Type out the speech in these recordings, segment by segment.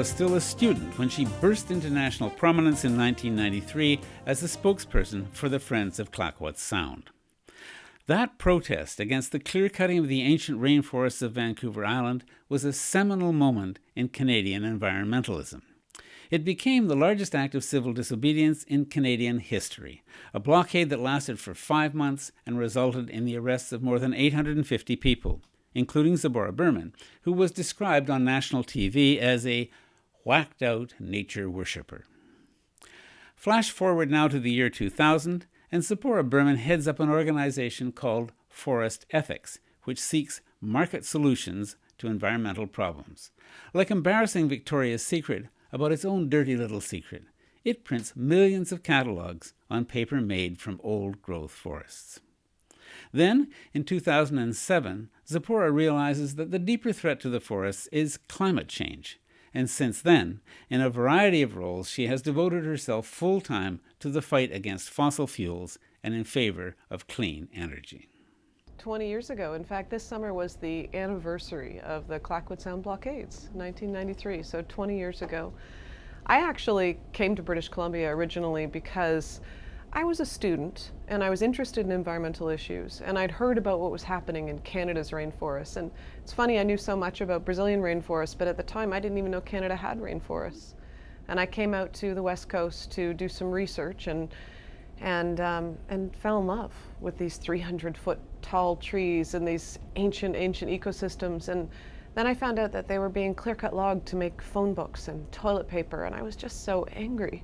was still a student when she burst into national prominence in 1993 as the spokesperson for the Friends of Clayoquot Sound. That protest against the clear-cutting of the ancient rainforests of Vancouver Island was a seminal moment in Canadian environmentalism. It became the largest act of civil disobedience in Canadian history, a blockade that lasted for 5 months and resulted in the arrests of more than 850 people, including Tzeporah Berman, who was described on national TV as a whacked-out nature worshipper. Flash forward now to the year 2000, and Tzeporah Berman heads up an organization called ForestEthics, which seeks market solutions to environmental problems. Like embarrassing Victoria's Secret about its own dirty little secret, it prints millions of catalogs on paper made from old-growth forests. Then, in 2007, Tzeporah realizes that the deeper threat to the forests is climate change, and since then, in a variety of roles, she has devoted herself full-time to the fight against fossil fuels and in favor of clean energy. 20 years ago, in fact, this summer was the anniversary of the Clayoquot Sound blockades, 1993, so 20 years ago. I actually came to British Columbia originally because I was a student and I was interested in environmental issues, and I'd heard about what was happening in Canada's rainforests. And it's funny, I knew so much about Brazilian rainforests, but at the time I didn't even know Canada had rainforests. And I came out to the West Coast to do some research and fell in love with these 300-foot tall trees and these ancient ecosystems. And then I found out that they were being clear-cut logged to make phone books and toilet paper, and I was just so angry.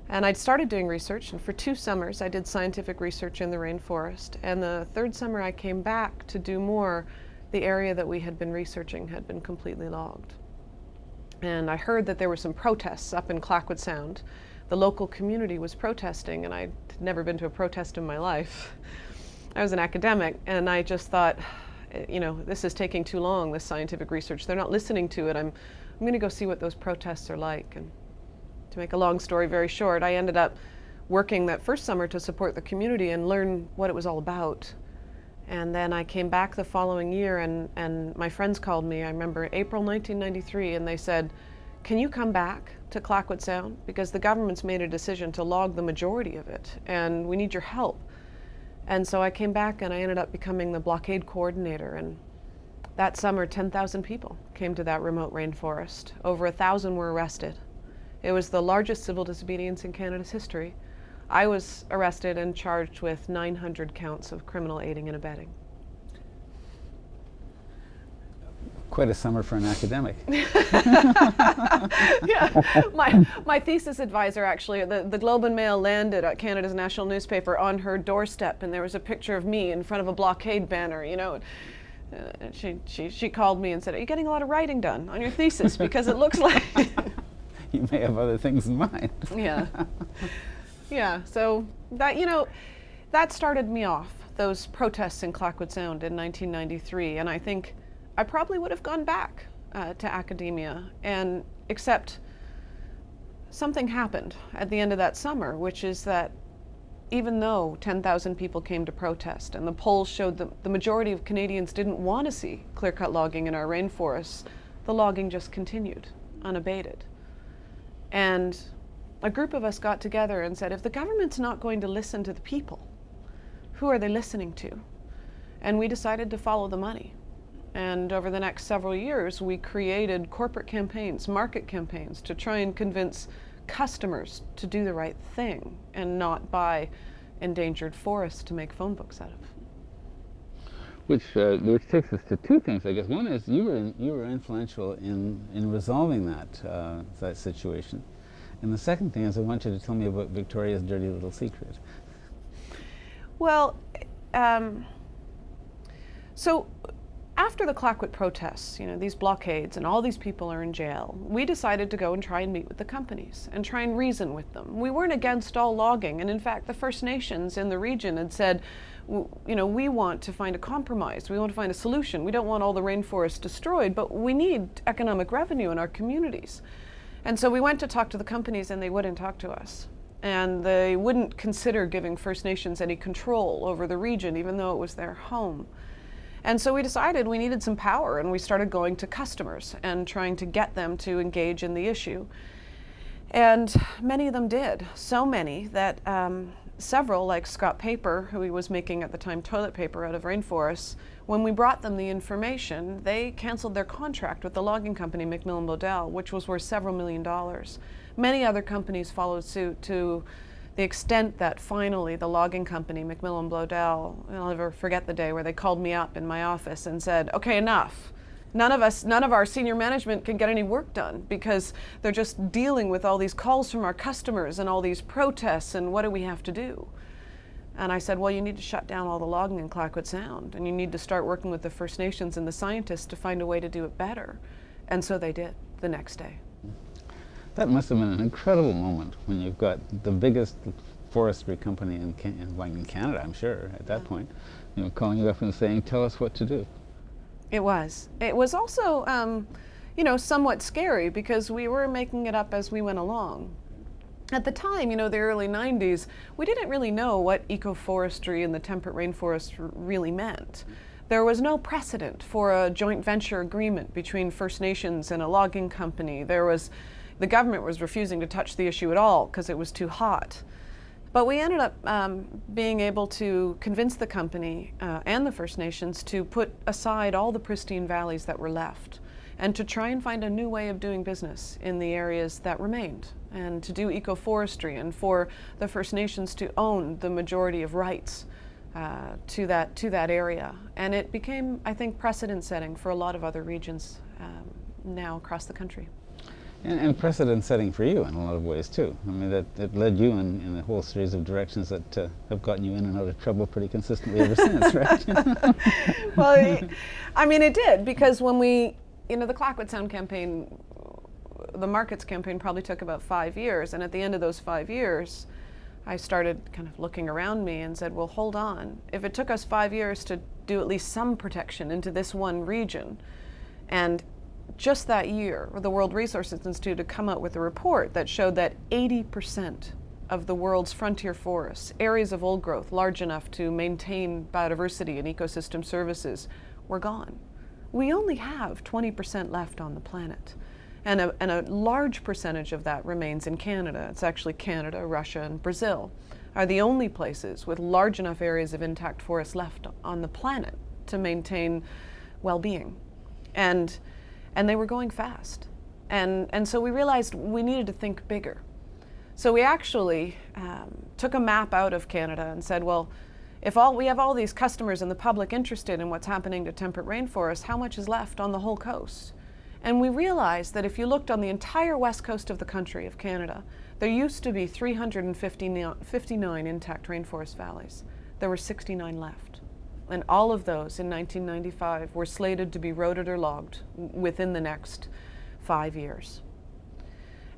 And I'd started doing research, and for 2 summers I did scientific research in the rainforest. And the 3rd summer I came back to do more. The area that we had been researching had been completely logged. And I heard that there were some protests up in Clayoquot Sound. The local community was protesting, and I'd never been to a protest in my life. I was an academic, and I just thought, you know, this is taking too long, this scientific research. They're not listening to it. I'm going to go see what those protests are like. And to make a long story very short, I ended up working that first summer to support the community and learn what it was all about. And then I came back the following year, and my friends called me, I remember April 1993, and they said, can you come back to Clayoquot Sound? Because the government's made a decision to log the majority of it, and we need your help. And so I came back and I ended up becoming the blockade coordinator, and that summer 10,000 people came to that remote rainforest. Over 1,000 were arrested. It was the largest civil disobedience in Canada's history. I was arrested and charged with 900 counts of criminal aiding and abetting. Quite a summer for an academic. Yeah, my thesis advisor actually, the Globe and Mail landed at Canada's national newspaper on her doorstep, and there was a picture of me in front of a blockade banner, you know. She called me and said, are you getting a lot of writing done on your thesis? Because it looks like... You may have other things in mind. Yeah. Yeah, so that, you know, that started me off, those protests in Clayoquot Sound in 1993, and I think I probably would have gone back to academia, and except something happened at the end of that summer, which is that even though 10,000 people came to protest, and the polls showed that the majority of Canadians didn't want to see clear-cut logging in our rainforests, the logging just continued, unabated. And a group of us got together and said, if the government's not going to listen to the people, who are they listening to? And we decided to follow the money. And over the next several years, we created corporate campaigns, market campaigns, to try and convince customers to do the right thing and not buy endangered forests to make phone books out of. Which takes us to 2 things, I guess. One is you were influential in resolving that situation. And the second thing is I want you to tell me about Victoria's dirty little secret. Well, so after the Clayoquot protests, you know, these blockades and all these people are in jail, we decided to go and try and meet with the companies and try and reason with them. We weren't against all logging, and in fact the First Nations in the region had said, you know, we want to find a compromise, we want to find a solution. We don't want all the rainforests destroyed, but we need economic revenue in our communities. And so we went to talk to the companies, and they wouldn't talk to us. And they wouldn't consider giving First Nations any control over the region, even though it was their home. And so we decided we needed some power, and we started going to customers and trying to get them to engage in the issue. And many of them did, so many that several, like Scott Paper, who he was making at the time toilet paper out of rainforests, when we brought them the information, they canceled their contract with the logging company McMillan Bloedel, which was worth several $1,000,000. Many other companies followed suit, to the extent that finally the logging company McMillan Bloedel, I'll never forget the day where they called me up in my office and said, okay, enough. None of our senior management can get any work done because they're just dealing with all these calls from our customers and all these protests, and what do we have to do? And I said, well, you need to shut down all the logging in Clayoquot Sound, and you need to start working with the First Nations and the scientists to find a way to do it better. And so they did the next day. That must have been an incredible moment when you've got the biggest forestry company in Canada, I'm sure, at that point, calling you up and saying, tell us what to do. It was. It was also, somewhat scary because we were making it up as we went along. At the time, the early 90s, we didn't really know what ecoforestry and the temperate rainforest really meant. There was no precedent for a joint venture agreement between First Nations and a logging company. The government was refusing to touch the issue at all because it was too hot. But we ended up being able to convince the company and the First Nations to put aside all the pristine valleys that were left and to try and find a new way of doing business in the areas that remained, and to do ecoforestry, and for the First Nations to own the majority of rights to that area. And it became, I think, precedent-setting for a lot of other regions now across the country. And precedent-setting for you in a lot of ways too. I mean, that led you in a whole series of directions that have gotten you in and out of trouble pretty consistently ever since, right? Well, it did, because when the Clayoquot Sound campaign, the markets campaign probably took about 5 years, and at the end of those 5 years, I started kind of looking around me and said, well, hold on. If it took us 5 years to do at least some protection into this one region, and just that year, the World Resources Institute had come out with a report that showed that 80% of the world's frontier forests, areas of old growth large enough to maintain biodiversity and ecosystem services, were gone. We only have 20% left on the planet. And a large percentage of that remains in Canada. It's actually Canada, Russia, and Brazil are the only places with large enough areas of intact forest left on the planet to maintain well-being. And they were going fast. And so we realized we needed to think bigger. So we actually took a map out of Canada and said, well, if we have all these customers and the public interested in what's happening to temperate rainforests, how much is left on the whole coast? And we realized that if you looked on the entire west coast of the country, of Canada, there used to be 359 intact rainforest valleys. There were 69 left. And all of those in 1995 were slated to be roaded or logged within the next 5 years.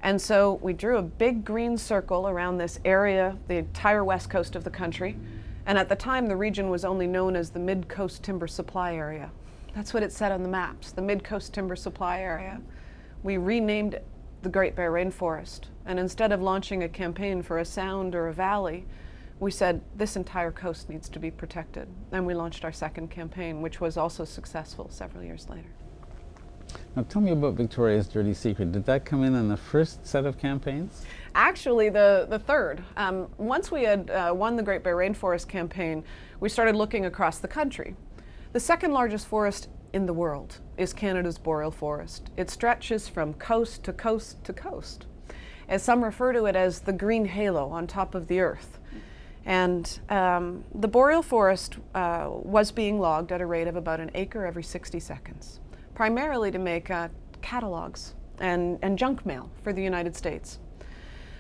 And so we drew a big green circle around this area, the entire west coast of the country. And at the time, the region was only known as the Mid-Coast Timber Supply Area. That's what it said on the maps, the Mid-Coast Timber Supply Area. We renamed it the Great Bear Rainforest. And instead of launching a campaign for a sound or a valley, we said this entire coast needs to be protected. And we launched our second campaign, which was also successful several years later. Now tell me about Victoria's Dirty Secret. Did that come in the first set of campaigns? Actually, the third. Once we had won the Great Bear Rainforest campaign, we started looking across the country. The second largest forest in the world is Canada's boreal forest. It stretches from coast to coast to coast. As some refer to it as the green halo on top of the earth. And the boreal forest was being logged at a rate of about an acre every 60 seconds, primarily to make catalogs and junk mail for the United States.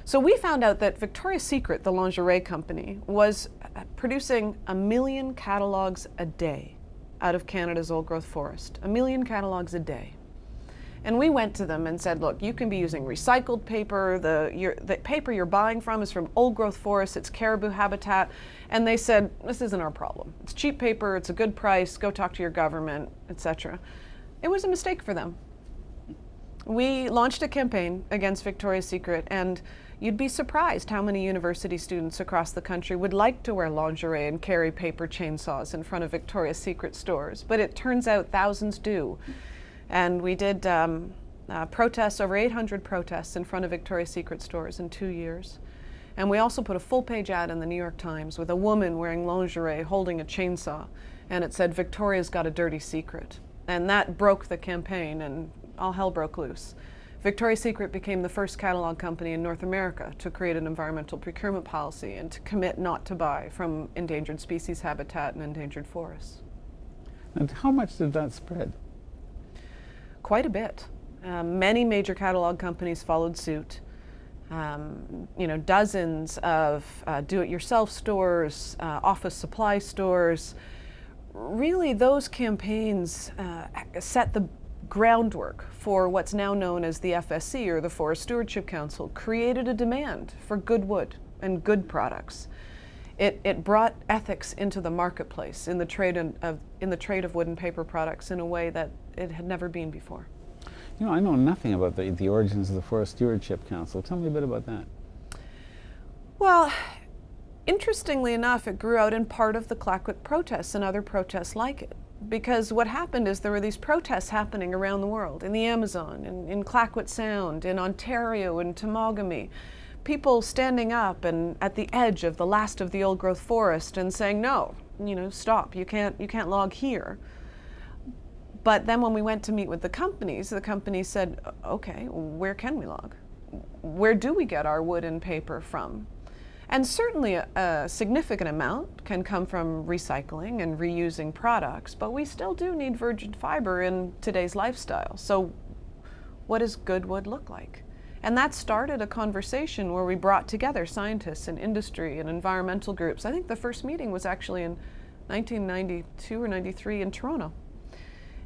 So we found out that Victoria's Secret, the lingerie company, was producing 1 million catalogs a day out of Canada's old-growth forest. 1 million catalogs a day. And we went to them and said, look, you can be using recycled paper. The paper you're buying from is from old-growth forests. It's caribou habitat. And they said, this isn't our problem. It's cheap paper. It's a good price. Go talk to your government, etc. It was a mistake for them. We launched a campaign against Victoria's Secret, and you'd be surprised how many university students across the country would like to wear lingerie and carry paper chainsaws in front of Victoria's Secret stores, but it turns out thousands do. And we did protests, over 800 protests in front of Victoria's Secret stores in 2 years. And we also put a full-page ad in the New York Times with a woman wearing lingerie holding a chainsaw, and it said, "Victoria's got a dirty secret." And that broke the campaign, and all hell broke loose. Victoria's Secret became the first catalog company in North America to create an environmental procurement policy and to commit not to buy from endangered species habitat and endangered forests. And how much did that spread? Quite a bit. Many major catalog companies followed suit. Dozens of do-it-yourself stores, office supply stores. Really, those campaigns set the groundwork for what's now known as the FSC, or the Forest Stewardship Council, created a demand for good wood and good products. It brought ethics into the marketplace in the trade of wood and paper products in a way that it had never been before. You know, I know nothing about the origins of the Forest Stewardship Council. Tell me a bit about that. Well, interestingly enough, it grew out in part of the Clayoquot protests and other protests like it. Because what happened is there were these protests happening around the world, in the Amazon, in Clayoquot Sound, in Ontario, in Temagami. People standing up and at the edge of the last of the old growth forest and saying, no, stop, you can't log here. But then when we went to meet with the companies said, okay, where can we log? Where do we get our wood and paper from? And certainly a significant amount can come from recycling and reusing products, but we still do need virgin fiber in today's lifestyle. So what does good wood look like? And that started a conversation where we brought together scientists and industry and environmental groups. I think the first meeting was actually in 1992 or 93 in Toronto.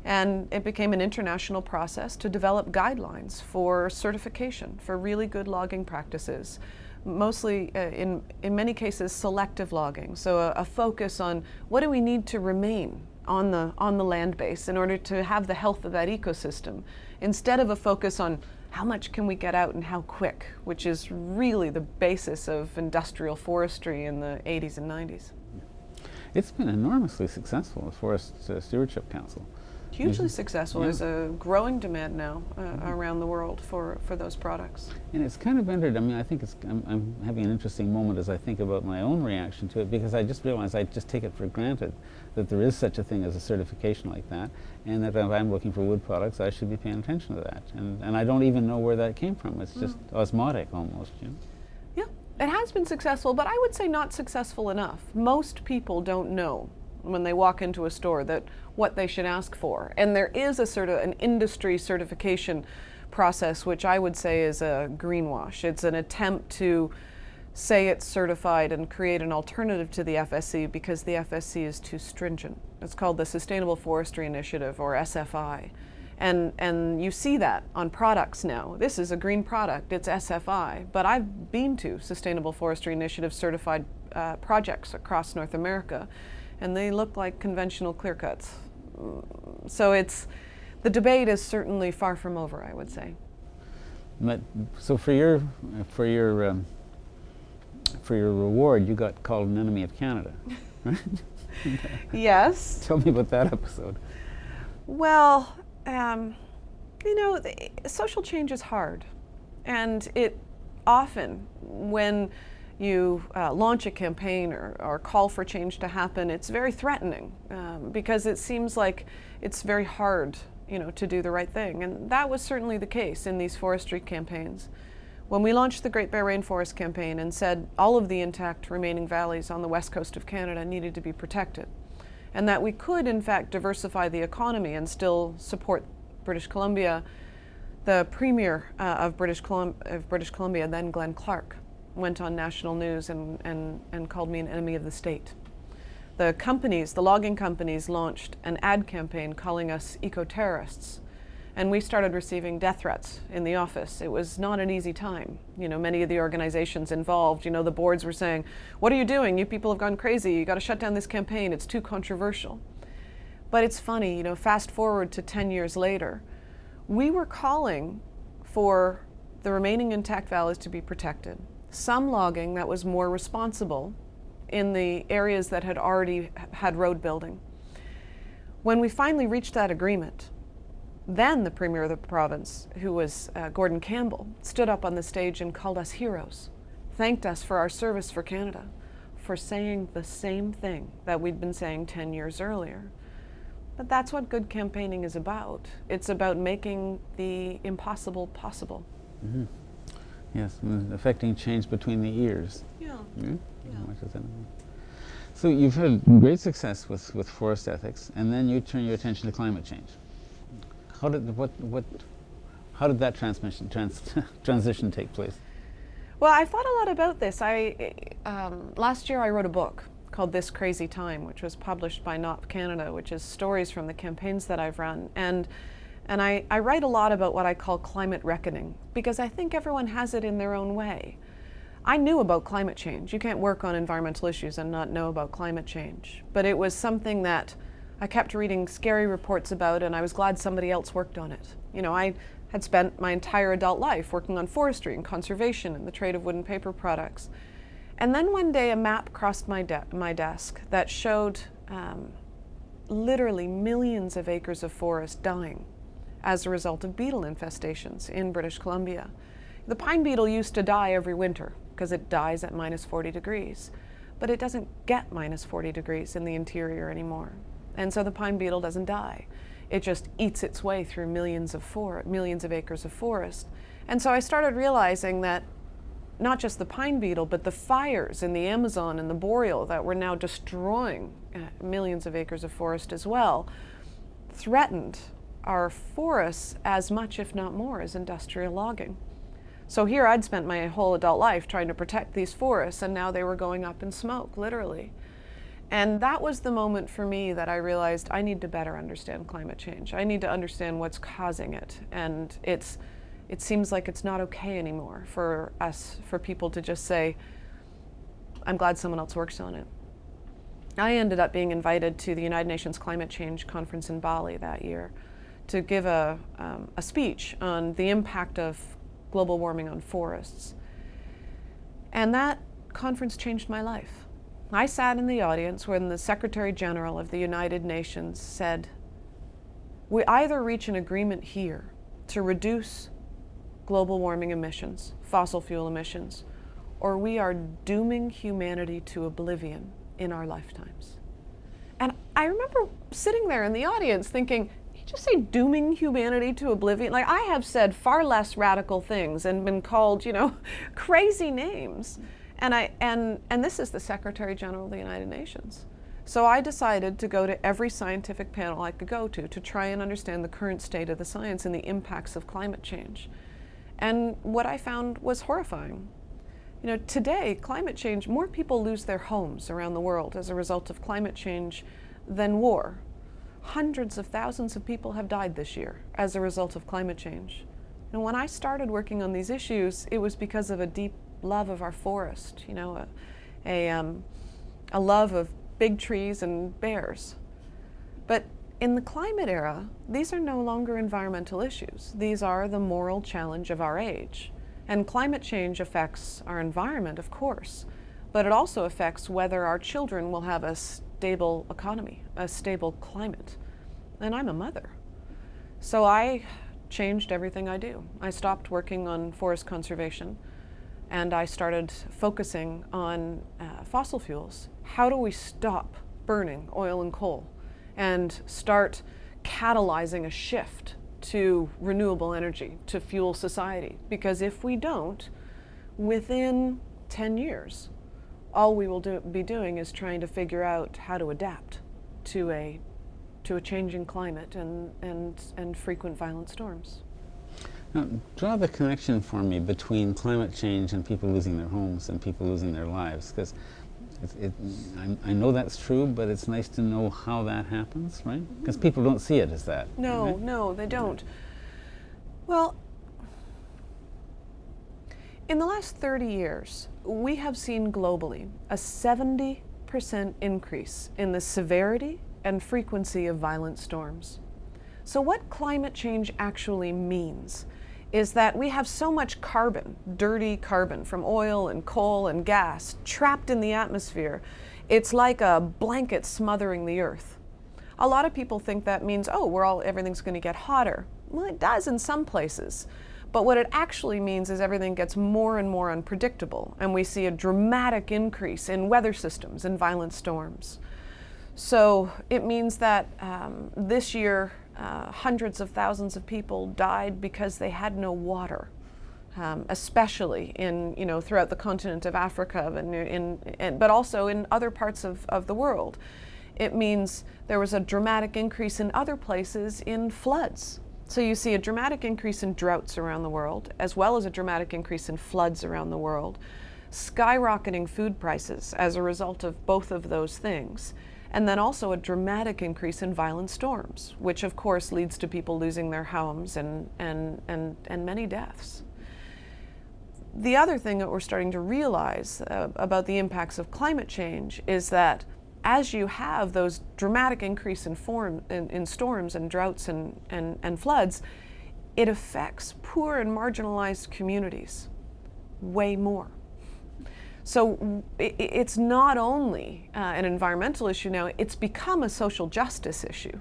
And it became an international process to develop guidelines for certification for really good logging practices. Mostly, in many cases, selective logging. So a focus on what do we need to remain on the land base in order to have the health of that ecosystem, instead of a focus on how much can we get out and how quick, which is really the basis of industrial forestry in the 80s and 90s. It's been enormously successful, the Forest Stewardship Council. Hugely successful. Yeah. There's a growing demand now around the world for those products. And it's kind of entered, I mean, I think I'm having an interesting moment as I think about my own reaction to it, because I just realized I just take it for granted that there is such a thing as a certification like that, and that if I'm looking for wood products, I should be paying attention to that. And I don't even know where that came from. It's just osmotic almost, Yeah, it has been successful, but I would say not successful enough. Most people don't know when they walk into a store that what they should ask for. And there is a sort of an industry certification process, which I would say is a greenwash. It's an attempt to say it's certified and create an alternative to the FSC because the FSC is too stringent. It's called the Sustainable Forestry Initiative, or SFI. And you see that on products now. This is a green product, it's SFI. But I've been to Sustainable Forestry Initiative certified projects across North America, and they look like conventional clear cuts. So the debate is certainly far from over, I would say. But, so for your reward, you got called an enemy of Canada, right? Yes. Tell me about that episode. Well, social change is hard, and it often, when you launch a campaign or call for change to happen, it's very threatening because it seems like it's very hard, to do the right thing. And that was certainly the case in these forestry campaigns. When we launched the Great Bear Rainforest campaign and said all of the intact remaining valleys on the west coast of Canada needed to be protected, and that we could, in fact, diversify the economy and still support British Columbia, the Premier of British Columbia, then Glenn Clark, went on national news and called me an enemy of the state. The logging companies launched an ad campaign calling us eco-terrorists, and we started receiving death threats in the office. It was not an easy time. Many of the organizations involved, the boards were saying, "What are you doing? You people have gone crazy. You got to shut down this campaign. It's too controversial." But it's funny, fast forward to 10 years later, we were calling for the remaining intact valleys to be protected, some logging that was more responsible in the areas that had already had road building. When we finally reached that agreement, then the Premier of the province, who was Gordon Campbell, stood up on the stage and called us heroes, thanked us for our service for Canada, for saying the same thing that we'd been saying 10 years earlier. But that's what good campaigning is about. It's about making the impossible possible. Mm-hmm. Yes, and affecting change between the ears. Yeah. Mm-hmm. Yeah. Much as anything. So you've had great success with forest ethics, and then you turn your attention to climate change. How did that transition take place? Well, I thought a lot about this. Last year I wrote a book called This Crazy Time, which was published by NOP Canada, which is stories from the campaigns that I've run. And I write a lot about what I call climate reckoning, because I think everyone has it in their own way. I knew about climate change. You can't work on environmental issues and not know about climate change. But it was something that I kept reading scary reports about, and I was glad somebody else worked on it. You know, I had spent my entire adult life working on forestry and conservation and the trade of wood and paper products. And then one day a map crossed my desk that showed literally millions of acres of forest dying as a result of beetle infestations in British Columbia. The pine beetle used to die every winter because it dies at minus 40 degrees, but it doesn't get minus 40 degrees in the interior anymore. And so the pine beetle doesn't die. It just eats its way through millions of acres of forest. And so I started realizing that not just the pine beetle, but the fires in the Amazon and the boreal that were now destroying millions of acres of forest as well, threatened our forests as much, if not more, as industrial logging. So here I'd spent my whole adult life trying to protect these forests, and now they were going up in smoke, literally. And that was the moment for me that I realized I need to better understand climate change. I need to understand what's causing it. And it seems like it's not okay anymore for people to just say, I'm glad someone else works on it. I ended up being invited to the United Nations Climate Change Conference in Bali that year to give a speech on the impact of global warming on forests. And that conference changed my life. I sat in the audience when the Secretary General of the United Nations said, we either reach an agreement here to reduce global warming emissions, fossil fuel emissions, or we are dooming humanity to oblivion in our lifetimes. And I remember sitting there in the audience thinking, you just say dooming humanity to oblivion? Like, I have said far less radical things and been called, crazy names. And this is the Secretary General of the United Nations. So I decided to go to every scientific panel I could go to try and understand the current state of the science and the impacts of climate change. And what I found was horrifying. Today, climate change, more people lose their homes around the world as a result of climate change than war. Hundreds of thousands of people have died this year as a result of climate change. And when I started working on these issues, it was because of a deep love of our forest, a love of big trees and bears. But in the climate era, these are no longer environmental issues. These are the moral challenge of our age. And climate change affects our environment, of course, but it also affects whether our children will have a stable economy, a stable climate. And I'm a mother. So I changed everything I do. I stopped working on forest conservation, and I started focusing on fossil fuels. How do we stop burning oil and coal and start catalyzing a shift to renewable energy to fuel society? Because if we don't, within 10 years, all we will be doing is trying to figure out how to adapt to a changing climate and frequent violent storms. Now, draw the connection for me between climate change and people losing their homes and people losing their lives, because I know that's true, but it's nice to know how that happens, right? Because people don't see it as that. No, right? No, they don't. Well, in the last 30 years, we have seen globally a 70% increase in the severity and frequency of violent storms. So what climate change actually means is that we have so much carbon, dirty carbon from oil and coal and gas trapped in the atmosphere. It's like a blanket smothering the earth. A lot of people think that means, oh, everything's going to get hotter. Well, it does in some places. But what it actually means is everything gets more and more unpredictable, and we see a dramatic increase in weather systems and violent storms. So it means that this year, hundreds of thousands of people died because they had no water, especially throughout the continent of Africa, but also in other parts of the world. It means there was a dramatic increase in other places in floods. So you see a dramatic increase in droughts around the world, as well as a dramatic increase in floods around the world, skyrocketing food prices as a result of both of those things, and then also a dramatic increase in violent storms, which of course leads to people losing their homes and many deaths. The other thing that we're starting to realize about the impacts of climate change is that as you have those dramatic increase in storms and droughts and floods, it affects poor and marginalized communities way more. So it's not only an environmental issue now, it's become a social justice issue.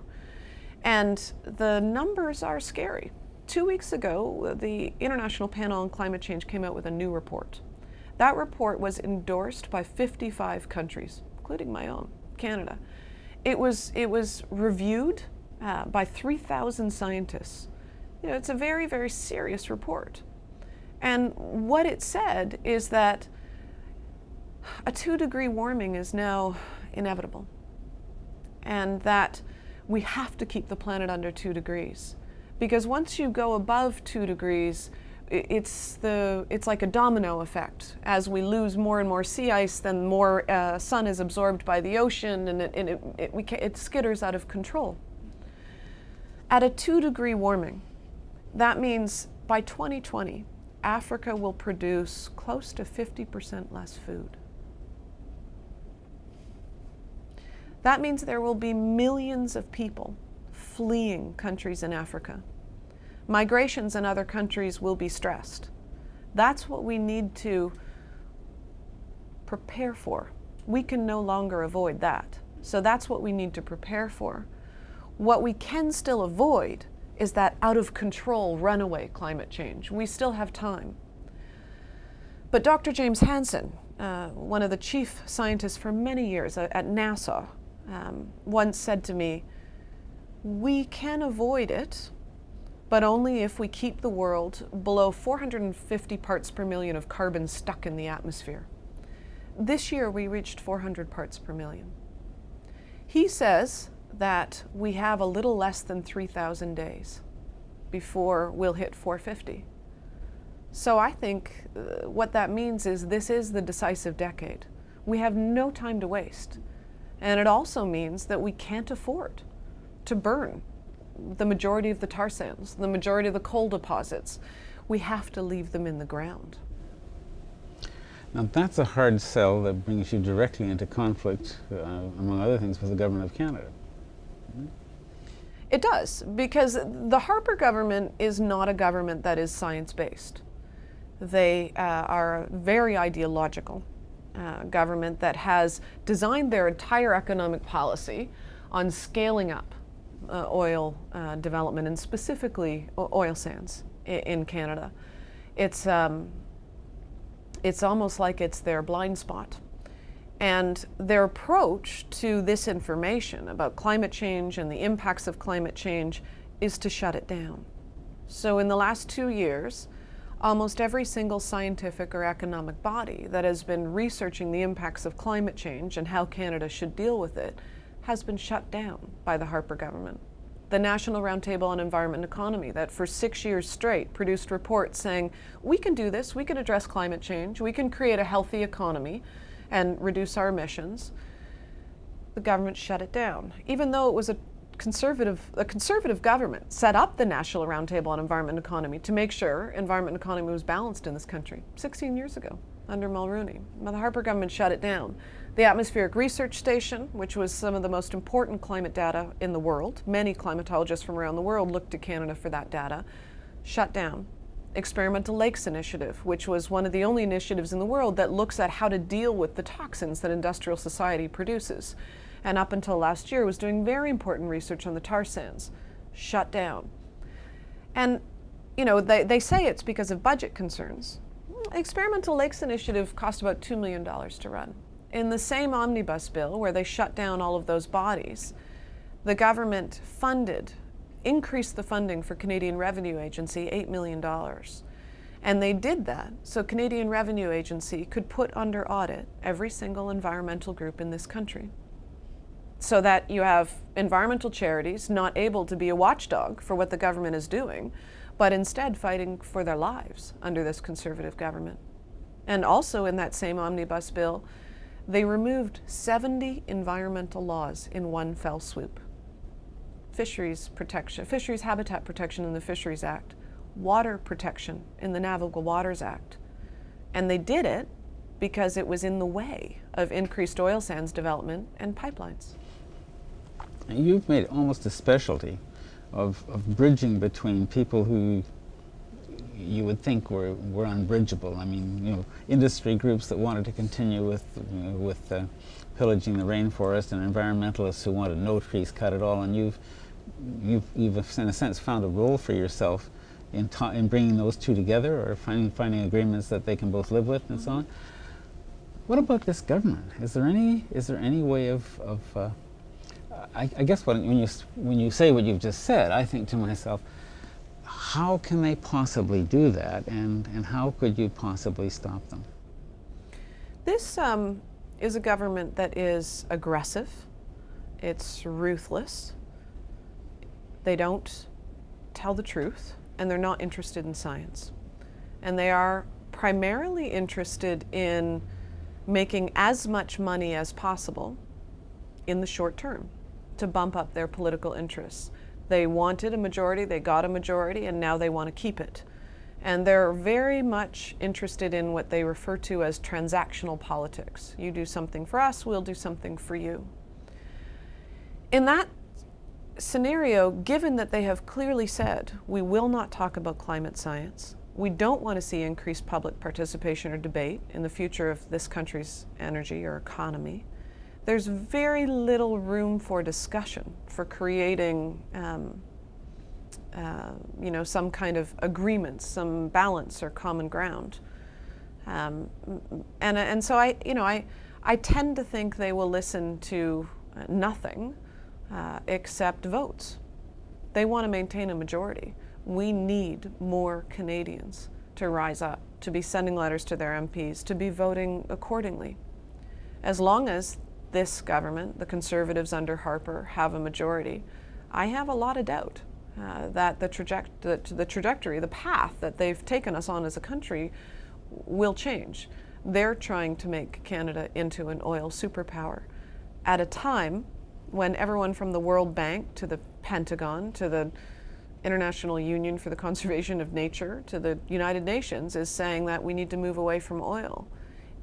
And the numbers are scary. 2 weeks ago, the International Panel on Climate Change came out with a new report. That report was endorsed by 55 countries, including my own, Canada. It was reviewed by 3,000 scientists. It's a very, very serious report. And what it said is that a 2-degree warming is now inevitable, and that we have to keep the planet under 2 degrees. Because once you go above 2 degrees, it's like a domino effect. As we lose more and more sea ice, then more sun is absorbed by the ocean, and it skitters out of control. At a 2-degree warming, that means by 2020, Africa will produce close to 50% less food. That means there will be millions of people fleeing countries in Africa. Migrations in other countries will be stressed. That's what we need to prepare for. We can no longer avoid that. So that's what we need to prepare for. What we can still avoid is that out of control runaway climate change. We still have time. But Dr. James Hansen, one of the chief scientists for many years at NASA, once said to me, we can avoid it, but only if we keep the world below 450 parts per million of carbon stuck in the atmosphere. This year we reached 400 parts per million. He says that we have a little less than 3,000 days before we'll hit 450. So I think what that means is this is the decisive decade. We have no time to waste. And it also means that we can't afford to burn the majority of the tar sands, the majority of the coal deposits. We have to leave them in the ground. Now that's a hard sell that brings you directly into conflict, among other things, with the government of Canada. It does, because the Harper government is not a government that is science-based. They are very ideological. Government that has designed their entire economic policy on scaling up oil development, and specifically oil sands in Canada. It's almost like it's their blind spot. And their approach to this information about climate change and the impacts of climate change is to shut it down. So in the last 2 years, almost every single scientific or economic body that has been researching the impacts of climate change and how Canada should deal with it has been shut down by the Harper government. The National Roundtable on Environment and Economy, that for 6 years straight produced reports saying, we can do this, we can address climate change, we can create a healthy economy and reduce our emissions. The government shut it down. Even though it was a conservative government set up the National Roundtable on Environment and Economy to make sure environment and economy was balanced in this country 16 years ago under Mulroney. The Harper government shut it down. The Atmospheric Research Station, which was some of the most important climate data in the world, many climatologists from around the world looked to Canada for that data, shut down. Experimental Lakes Initiative, which was one of the only initiatives in the world that looks at how to deal with the toxins that industrial society produces. And up until last year was doing very important research on the tar sands. Shut down. And you know, they say it's because of budget concerns. Experimental Lakes Initiative cost about $2 million to run. In the same omnibus bill where they shut down all of those bodies, the government increased the funding for Canadian Revenue Agency, $8 million. And they did that so Canadian Revenue Agency could put under audit every single environmental group in this country. So that you have environmental charities not able to be a watchdog for what the government is doing, but instead fighting for their lives under this conservative government. And also in that same omnibus bill, they removed 70 environmental laws in one fell swoop. Fisheries protection, fisheries habitat protection in the Fisheries Act, water protection in the Navigable Waters Act. And they did it because it was in the way of increased oil sands development and pipelines. You've made almost a specialty of bridging between people who you would think were unbridgeable. I mean, you know, industry groups that wanted to continue with pillaging the rainforest, and environmentalists who wanted no trees cut at all. And you've in a sense found a role for yourself in bringing those two together, or finding agreements that they can both live with, and so on. What about this government? Is there any way of I guess when you say what you've just said, I think to myself, how can they possibly do that, and how could you possibly stop them? This is a government that is aggressive, it's ruthless, they don't tell the truth, and they're not interested in science. And they are primarily interested in making as much money as possible in the short term to bump up their political interests. They wanted a majority, they got a majority, and now they want to keep it. And they're very much interested in what they refer to as transactional politics. You do something for us, we'll do something for you. In that scenario, given that they have clearly said, we will not talk about climate science, we don't want to see increased public participation or debate in the future of this country's energy or economy, there's very little room for discussion, for creating some kind of agreement, some balance or common ground. And so I tend to think they will listen to nothing except votes. They want to maintain a majority. We need more Canadians to rise up, to be sending letters to their MPs, to be voting accordingly. As long as this government, the Conservatives under Harper, have a majority, I have a lot of doubt that the trajectory, the path that they've taken us on as a country will change. They're trying to make Canada into an oil superpower at a time when everyone from the World Bank to the Pentagon to the International Union for the Conservation of Nature to the United Nations is saying that we need to move away from oil.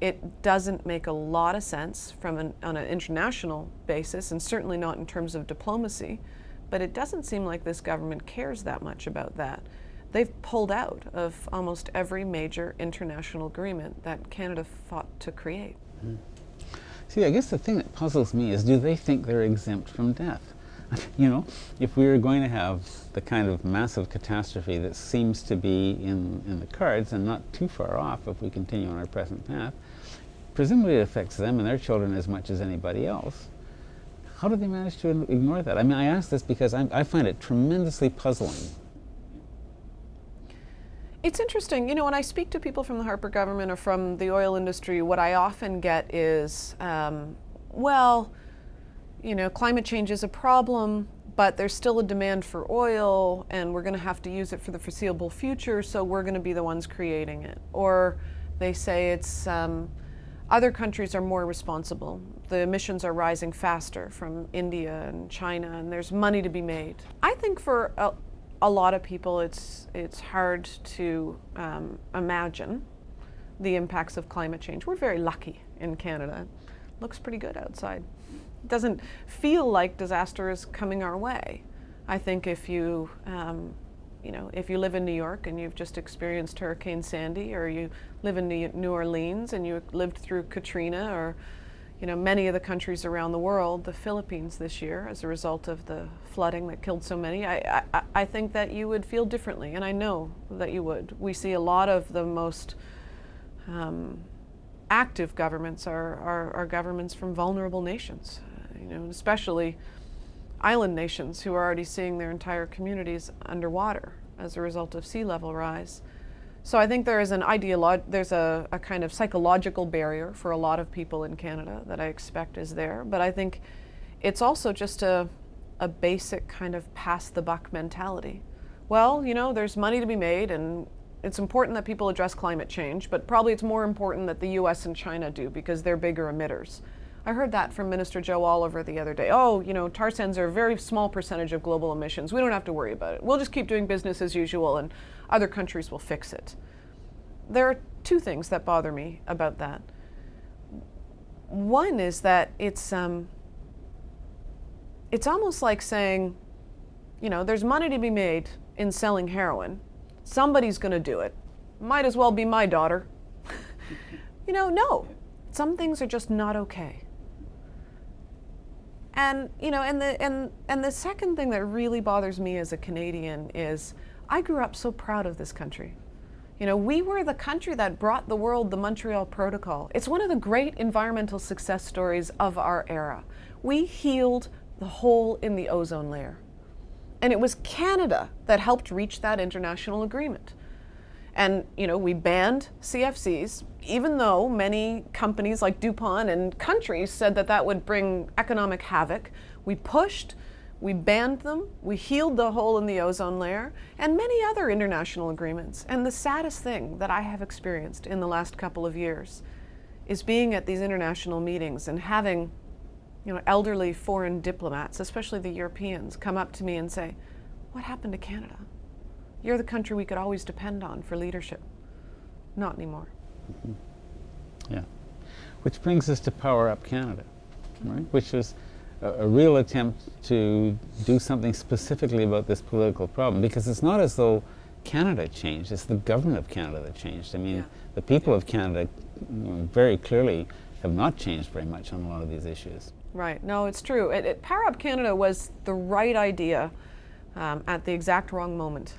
It doesn't make a lot of sense on an international basis, and certainly not in terms of diplomacy, but it doesn't seem like this government cares that much about that. They've pulled out of almost every major international agreement that Canada fought to create. Mm. See, I guess the thing that puzzles me is, do they think they're exempt from death? You know, if we were going to have the kind of massive catastrophe that seems to be in the cards, and not too far off if we continue on our present path, presumably it affects them and their children as much as anybody else. How do they manage to ignore that? I mean, I ask this because I find it tremendously puzzling. It's interesting. You know, when I speak to people from the Harper government or from the oil industry, what I often get is, well, you know, climate change is a problem, but there's still a demand for oil, and we're going to have to use it for the foreseeable future, so we're going to be the ones creating it. Or they say it's other countries are more responsible. The emissions are rising faster from India and China, and there's money to be made. I think for a lot of people, it's hard to imagine the impacts of climate change. We're very lucky in Canada. It looks pretty good outside. It doesn't feel like disaster is coming our way. I think if you you know, if you live in New York and you've just experienced Hurricane Sandy, or you live in New Orleans and you lived through Katrina, or, you know, many of the countries around the world, the Philippines this year, as a result of the flooding that killed so many, I think that you would feel differently, and I know that you would. We see a lot of the most active governments are governments from vulnerable nations, you know, especially island nations who are already seeing their entire communities underwater as a result of sea level rise. So I think there is there's a kind of psychological barrier for a lot of people in Canada that I expect is there, but I think it's also just a basic kind of pass the buck mentality. Well, you know, there's money to be made, and it's important that people address climate change, but probably it's more important that the US and China do because they're bigger emitters. I heard that from Minister Joe Oliver the other day. Oh, you know, tar sands are a very small percentage of global emissions. We don't have to worry about it. We'll just keep doing business as usual and other countries will fix it. There are two things that bother me about that. One is that it's almost like saying, you know, there's money to be made in selling heroin. Somebody's going to do it. Might as well be my daughter. You know, no. Some things are just not okay. And, you know, and the second thing that really bothers me as a Canadian is I grew up so proud of this country. You know, we were the country that brought the world the Montreal Protocol. It's one of the great environmental success stories of our era. We healed the hole in the ozone layer. And it was Canada that helped reach that international agreement. And, you know, we banned CFCs, even though many companies like DuPont and countries said that that would bring economic havoc. We pushed, we banned them, we healed the hole in the ozone layer, and many other international agreements. And the saddest thing that I have experienced in the last couple of years is being at these international meetings and having, you know, elderly foreign diplomats, especially the Europeans, come up to me and say, "What happened to Canada? You're the country we could always depend on for leadership." Not anymore. Mm-hmm. Yeah. Which brings us to Power Up Canada, right? Which was a real attempt to do something specifically about this political problem, because it's not as though Canada changed, it's the government of Canada that changed. I mean, the people of Canada, you know, very clearly have not changed very much on a lot of these issues. Right. No, it's true. Power Up Canada was the right idea at the exact wrong moment.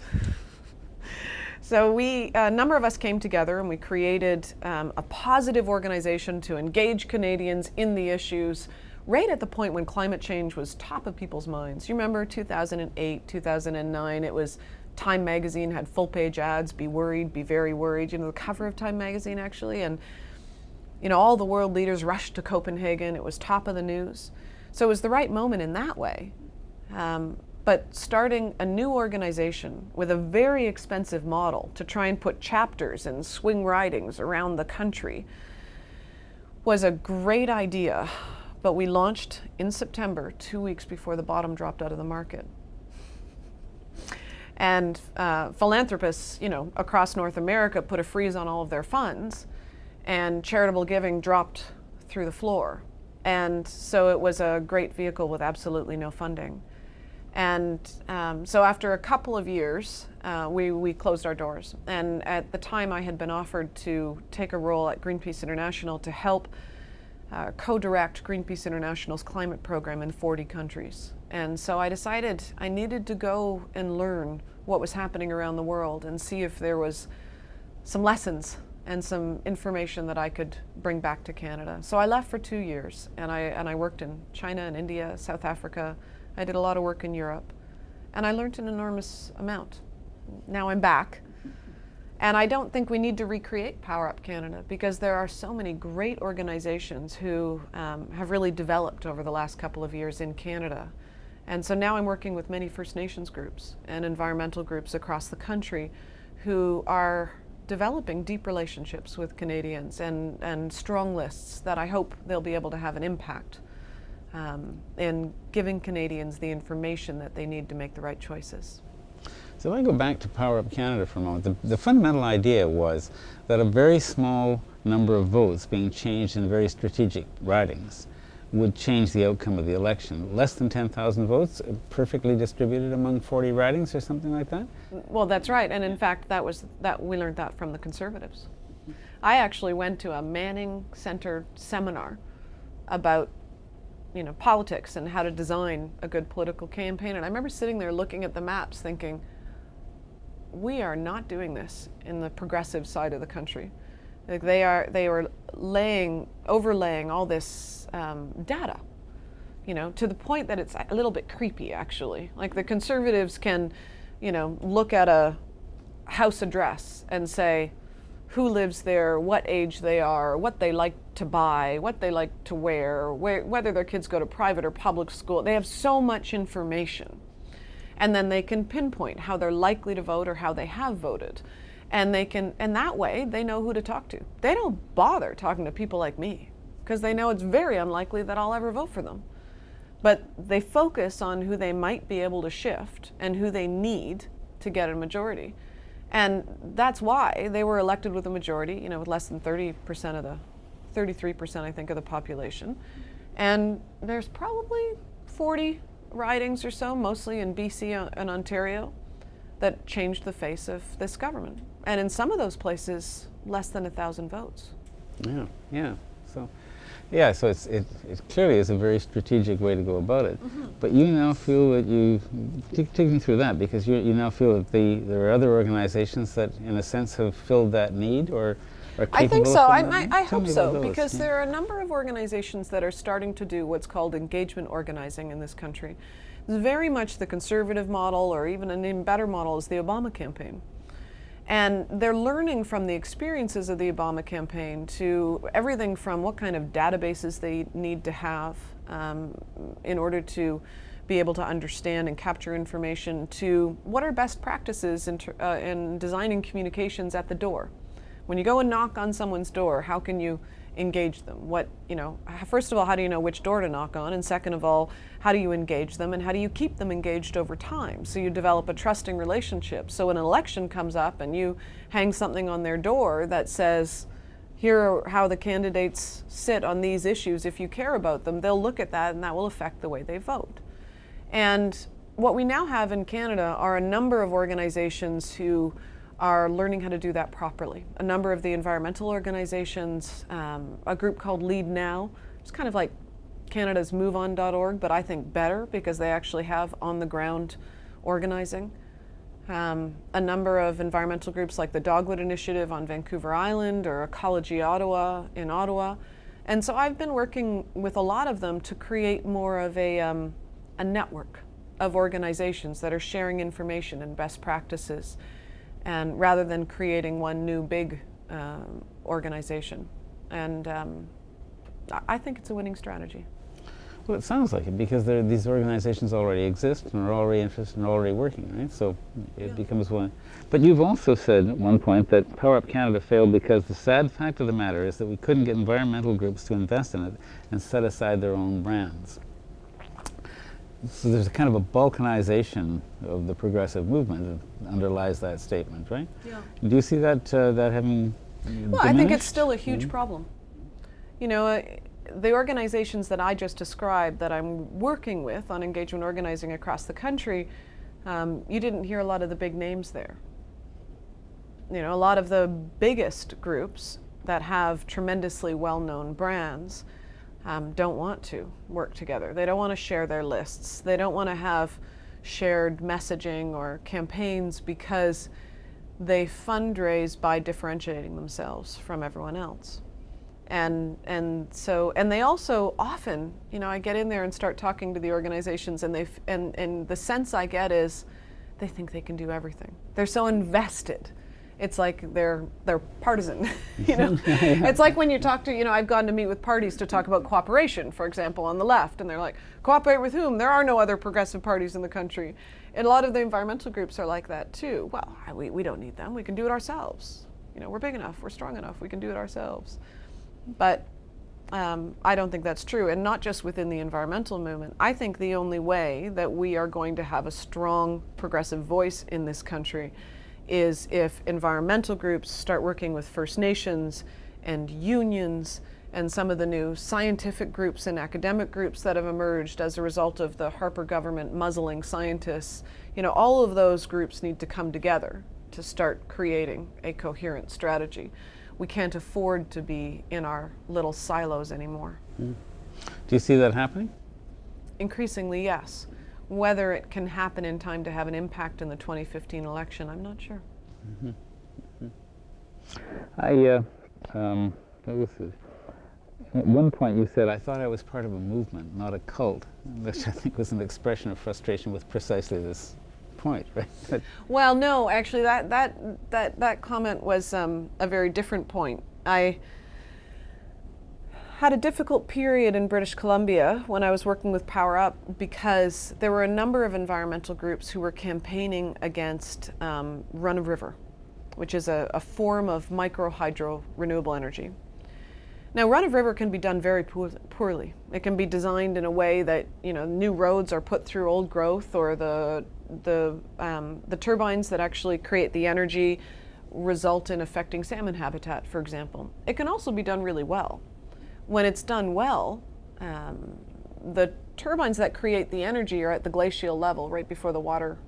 So a number of us came together and we created a positive organization to engage Canadians in the issues right at the point when climate change was top of people's minds. You remember 2008, 2009, it was Time magazine had full page ads, be worried, be very worried, you know, the cover of Time magazine actually, and you know, all the world leaders rushed to Copenhagen. It was top of the news. So it was the right moment in that way. But starting a new organization with a very expensive model to try and put chapters and swing ridings around the country was a great idea. But we launched in September, 2 weeks before the bottom dropped out of the market. And philanthropists, you know, across North America put a freeze on all of their funds, and charitable giving dropped through the floor. And so it was a great vehicle with absolutely no funding. And so after a couple of years, we closed our doors. And at the time I had been offered to take a role at Greenpeace International to help co-direct Greenpeace International's climate program in 40 countries. And so I decided I needed to go and learn what was happening around the world and see if there was some lessons and some information that I could bring back to Canada. So I left for 2 years, and I worked in China and India, South Africa. I did a lot of work in Europe, and I learned an enormous amount. Now I'm back, and I don't think we need to recreate Power Up Canada, because there are so many great organizations who have really developed over the last couple of years in Canada. And so now I'm working with many First Nations groups and environmental groups across the country who are developing deep relationships with Canadians and strong lists that I hope they'll be able to have an impact in giving Canadians the information that they need to make the right choices. So if I go back to Power Up Canada for a moment, the fundamental idea was that a very small number of votes being changed in very strategic ridings would change the outcome of the election. Less than 10,000 votes, perfectly distributed among 40 ridings or something like that? Well, that's right. And in fact, we learned that from the Conservatives. I actually went to a Manning-centered seminar about politics and how to design a good political campaign. And I remember sitting there looking at the maps thinking, we are not doing this in the progressive side of the country. Like they were overlaying all this data, to the point that it's a little bit creepy, actually. Like the Conservatives can, look at a house address and say who lives there, what age they are, what they like to buy, what they like to wear, whether their kids go to private or public school. They have so much information. And then they can pinpoint how they're likely to vote or how they have voted. And that way they know who to talk to. They don't bother talking to people like me because they know it's very unlikely that I'll ever vote for them. But they focus on who they might be able to shift and who they need to get a majority. And that's why they were elected with a majority, with less than 33% I think of the population. And there's probably 40 ridings or so, mostly in BC and Ontario, that changed the face of this government. And in some of those places, less than 1,000 votes. Yeah. So it clearly is a very strategic way to go about it. Mm-hmm. But you now feel that take me through that, because you now feel that there are other organizations that, in a sense, have filled that need or are capable. I think so. I Tell hope me so, about those. because there are a number of organizations that are starting to do what's called engagement organizing in this country. It's very much the conservative model, or even an even better model is the Obama campaign. And they're learning from the experiences of the Obama campaign to everything from what kind of databases they need to have in order to be able to understand and capture information, to what are best practices in designing communications at the door. When you go and knock on someone's door, how can you engage them? First of all, how do you know which door to knock on? And second of all, how do you engage them, and how do you keep them engaged over time? So you develop a trusting relationship. So when an election comes up and you hang something on their door that says, here are how the candidates sit on these issues, if you care about them, they'll look at that and that will affect the way they vote. And what we now have in Canada are a number of organizations who are learning how to do that properly. A number of the environmental organizations, a group called Lead Now, it's kind of like Canada's MoveOn.org, but I think better because they actually have on-the-ground organizing. A number of environmental groups like the Dogwood Initiative on Vancouver Island, or Ecology Ottawa in Ottawa. And so I've been working with a lot of them to create more of a network of organizations that are sharing information and best practices, and rather than creating one new big organization. And I think it's a winning strategy. Well, it sounds like it, because these organizations already exist and are already interested and already working, right? So it becomes one. But you've also said at one point that Power Up Canada failed because the sad fact of the matter is that we couldn't get environmental groups to invest in it and set aside their own brands. So there's a kind of a balkanization of the progressive movement that underlies that statement, right? Yeah. Do you see that having diminished? Well, I think it's still a huge problem. The organizations that I just described that I'm working with on engagement organizing across the country, you didn't hear a lot of the big names there. A lot of the biggest groups that have tremendously well-known brands don't want to work together. They don't want to share their lists. They don't want to have shared messaging or campaigns because they fundraise by differentiating themselves from everyone else. And they also often, I get in there and start talking to the organizations, and and the sense I get is they think they can do everything. They're so invested. It's like they're partisan, It's like when you talk to, I've gone to meet with parties to talk about cooperation, for example, on the left, and they're like, cooperate with whom? There are no other progressive parties in the country. And a lot of the environmental groups are like that too. Well, we don't need them. We can do it ourselves. We're big enough. We're strong enough. We can do it ourselves. But I don't think that's true, and not just within the environmental movement. I think the only way that we are going to have a strong progressive voice in this country is if environmental groups start working with First Nations and unions and some of the new scientific groups and academic groups that have emerged as a result of the Harper government muzzling scientists, all of those groups need to come together to start creating a coherent strategy. We can't afford to be in our little silos anymore. Do you see that happening? Increasingly, yes. Whether it can happen in time to have an impact in the 2015 election, I'm not sure. At one point you said, I thought I was part of a movement, not a cult, which I think was an expression of frustration with precisely this point, right? Well, no, actually, that comment was a very different point. I had a difficult period in British Columbia when I was working with Power Up, because there were a number of environmental groups who were campaigning against run-of-river, which is a form of micro-hydro renewable energy. Now, run-of-river can be done very poorly. It can be designed in a way that new roads are put through old growth, or the turbines that actually create the energy result in affecting salmon habitat, for example. It can also be done really well. When it's done well, the turbines that create the energy are at the glacial level right before the water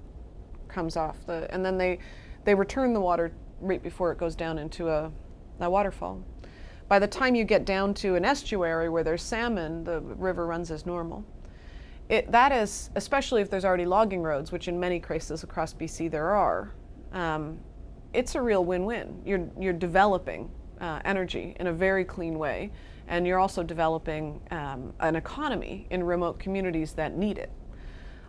comes off, and then they return the water right before it goes down into a waterfall. By the time you get down to an estuary where there's salmon, the river runs as normal. That is, especially if there's already logging roads, which in many cases across BC there are, it's a real win-win. You're developing energy in a very clean way, and you're also developing an economy in remote communities that need it.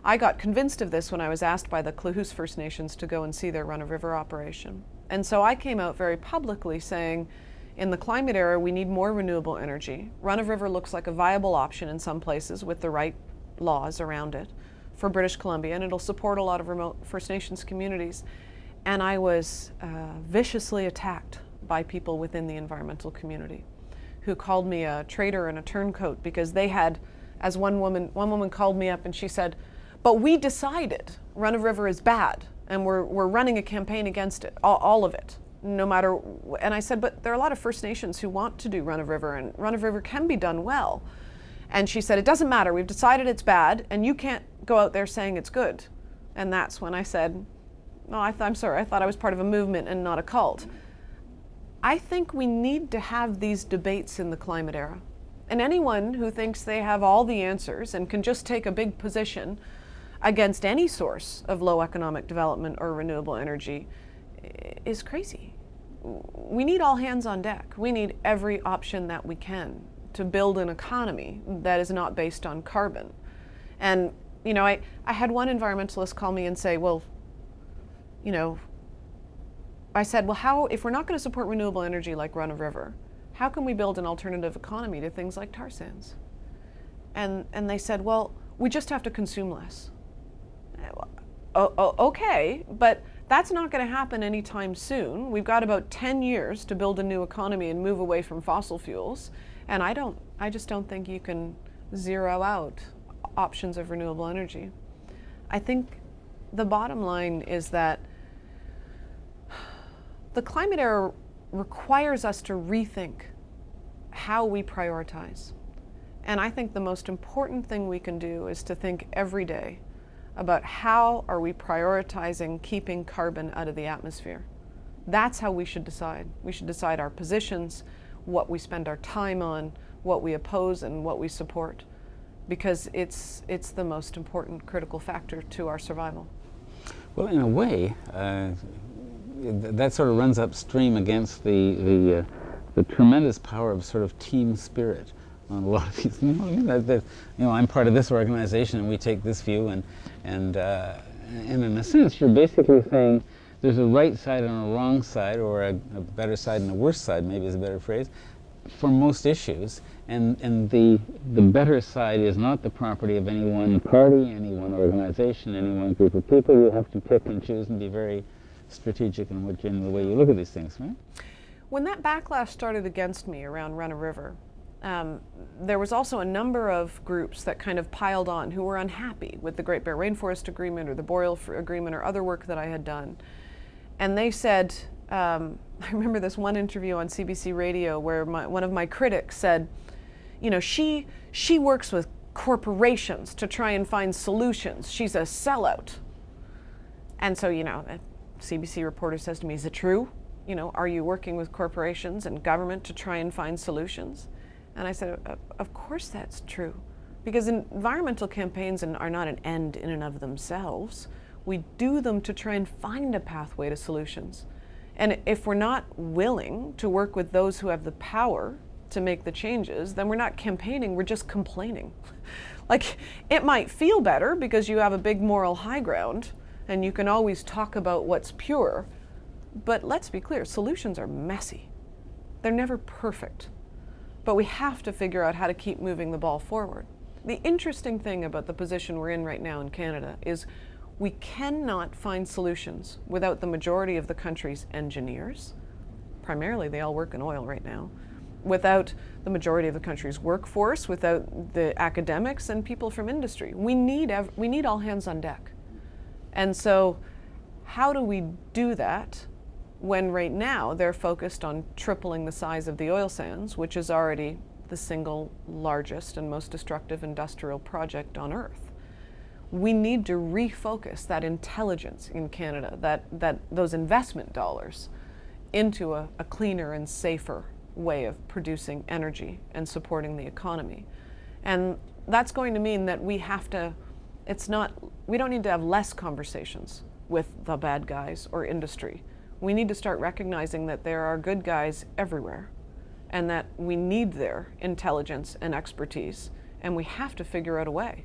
I got convinced of this when I was asked by the Clayoquot First Nations to go and see their run-of-river operation. And so I came out very publicly saying, in the climate era, we need more renewable energy. Run-of-river looks like a viable option in some places with the right laws around it for British Columbia, and it'll support a lot of remote First Nations communities. And I was viciously attacked by people within the environmental community who called me a traitor and a turncoat, because they had, as one woman called me up and she said, but we decided run-of-river is bad and we're running a campaign against it, all of it. No matter, and I said, but there are a lot of First Nations who want to do run-of-river, and run-of-river can be done well. And she said, it doesn't matter, we've decided it's bad, and you can't go out there saying it's good. And that's when I said, no, I'm sorry, I thought I was part of a movement and not a cult. I think we need to have these debates in the climate era. And anyone who thinks they have all the answers and can just take a big position against any source of low economic development or renewable energy is crazy. We need all hands on deck. We need every option that we can to build an economy that is not based on carbon. And I had one environmentalist call me and say, well, I said, well, if we're not going to support renewable energy like run-of-river, how can we build an alternative economy to things like tar sands? And they said, well, we just have to consume less. Okay, but that's not going to happen anytime soon. We've got about 10 years to build a new economy and move away from fossil fuels. And I just don't think you can zero out options of renewable energy. I think the bottom line is that the climate era requires us to rethink how we prioritize. And I think the most important thing we can do is to think every day about how are we prioritizing keeping carbon out of the atmosphere. That's how we should decide. We should decide our positions, what we spend our time on, what we oppose and what we support, because it's the most important critical factor to our survival. Well, in a way, that sort of runs upstream against the tremendous power of sort of team spirit on a lot of these. I'm part of this organization and we take this view, and in a sense, you're basically saying there's a right side and a wrong side, or a better side and a worse side, maybe is a better phrase, for most issues, and the better side is not the property of any one party, any one organization, any one group of people. You have to pick and choose and be very strategic in the way you look at these things, right? When that backlash started against me around run-of-river, there was also a number of groups that kind of piled on who were unhappy with the Great Bear Rainforest Agreement or the Boreal Agreement or other work that I had done. And they said, I remember this one interview on CBC Radio where one of my critics said, you know, she works with corporations to try and find solutions. She's a sellout. And so, you know, a CBC reporter says to me, is it true? You know, are you working with corporations and government to try and find solutions? And I said, of course that's true. Because environmental campaigns are not an end in and of themselves. We do them to try and find a pathway to solutions. And if we're not willing to work with those who have the power to make the changes, then we're not campaigning, we're just complaining. Like, it might feel better because you have a big moral high ground and you can always talk about what's pure, but let's be clear, solutions are messy. They're never perfect, but we have to figure out how to keep moving the ball forward. The interesting thing about the position we're in right now in Canada is we cannot find solutions without the majority of the country's engineers. Primarily, they all work in oil right now. Without the majority of the country's workforce, without the academics and people from industry. We need all hands on deck. And so how do we do that when right now they're focused on tripling the size of the oil sands, which is already the single largest and most destructive industrial project on Earth? We need to refocus that intelligence in Canada, that those investment dollars into a cleaner and safer way of producing energy and supporting the economy. And that's going to mean that we don't need to have less conversations with the bad guys or industry. We need to start recognizing that there are good guys everywhere and that we need their intelligence and expertise, and we have to figure out a way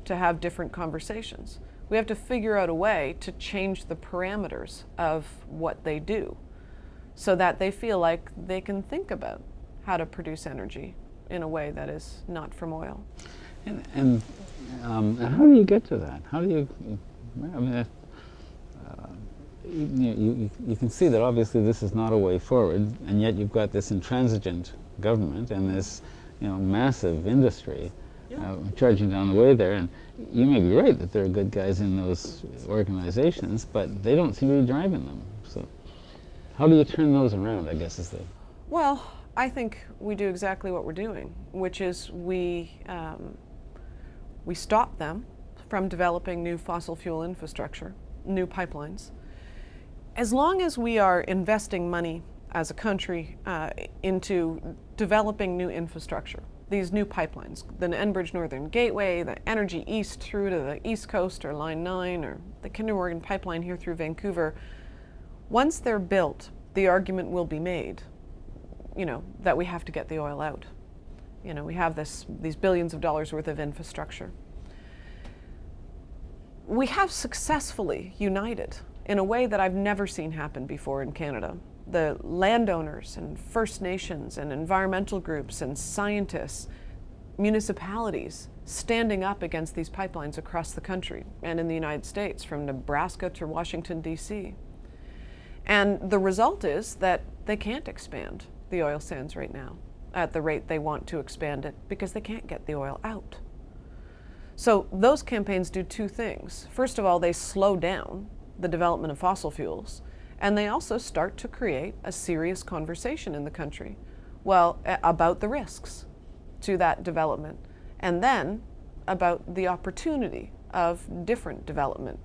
to have different conversations. We have to figure out a way to change the parameters of what they do so that they feel like they can think about how to produce energy in a way that is not from oil. And how do you get to that? How do you, I mean, you can see that obviously this is not a way forward, and yet you've got this intransigent government and this, you know, massive industry charging down the way there. And you may be right that there are good guys in those organizations, but they don't seem to be driving them. So how do you turn those around, I guess, is the... Well, I think we do exactly what we're doing, which is we stop them from developing new fossil fuel infrastructure, new pipelines. As long as we are investing money as a country into developing new infrastructure, these new pipelines, the Enbridge Northern Gateway, the Energy East through to the East Coast, or Line 9, or the Kinder Morgan pipeline here through Vancouver, once they're built, the argument will be made, you know, that we have to get the oil out. You know, we have these billions of dollars worth of infrastructure. We have successfully united in a way that I've never seen happen before in Canada. The landowners and First Nations and environmental groups and scientists, municipalities standing up against these pipelines across the country and in the United States, from Nebraska to Washington, D.C. And the result is that they can't expand the oil sands right now at the rate they want to expand it because they can't get the oil out. So those campaigns do two things. First of all, they slow down the development of fossil fuels, and they also start to create a serious conversation in the country, about the risks to that development, and then about the opportunity of different development.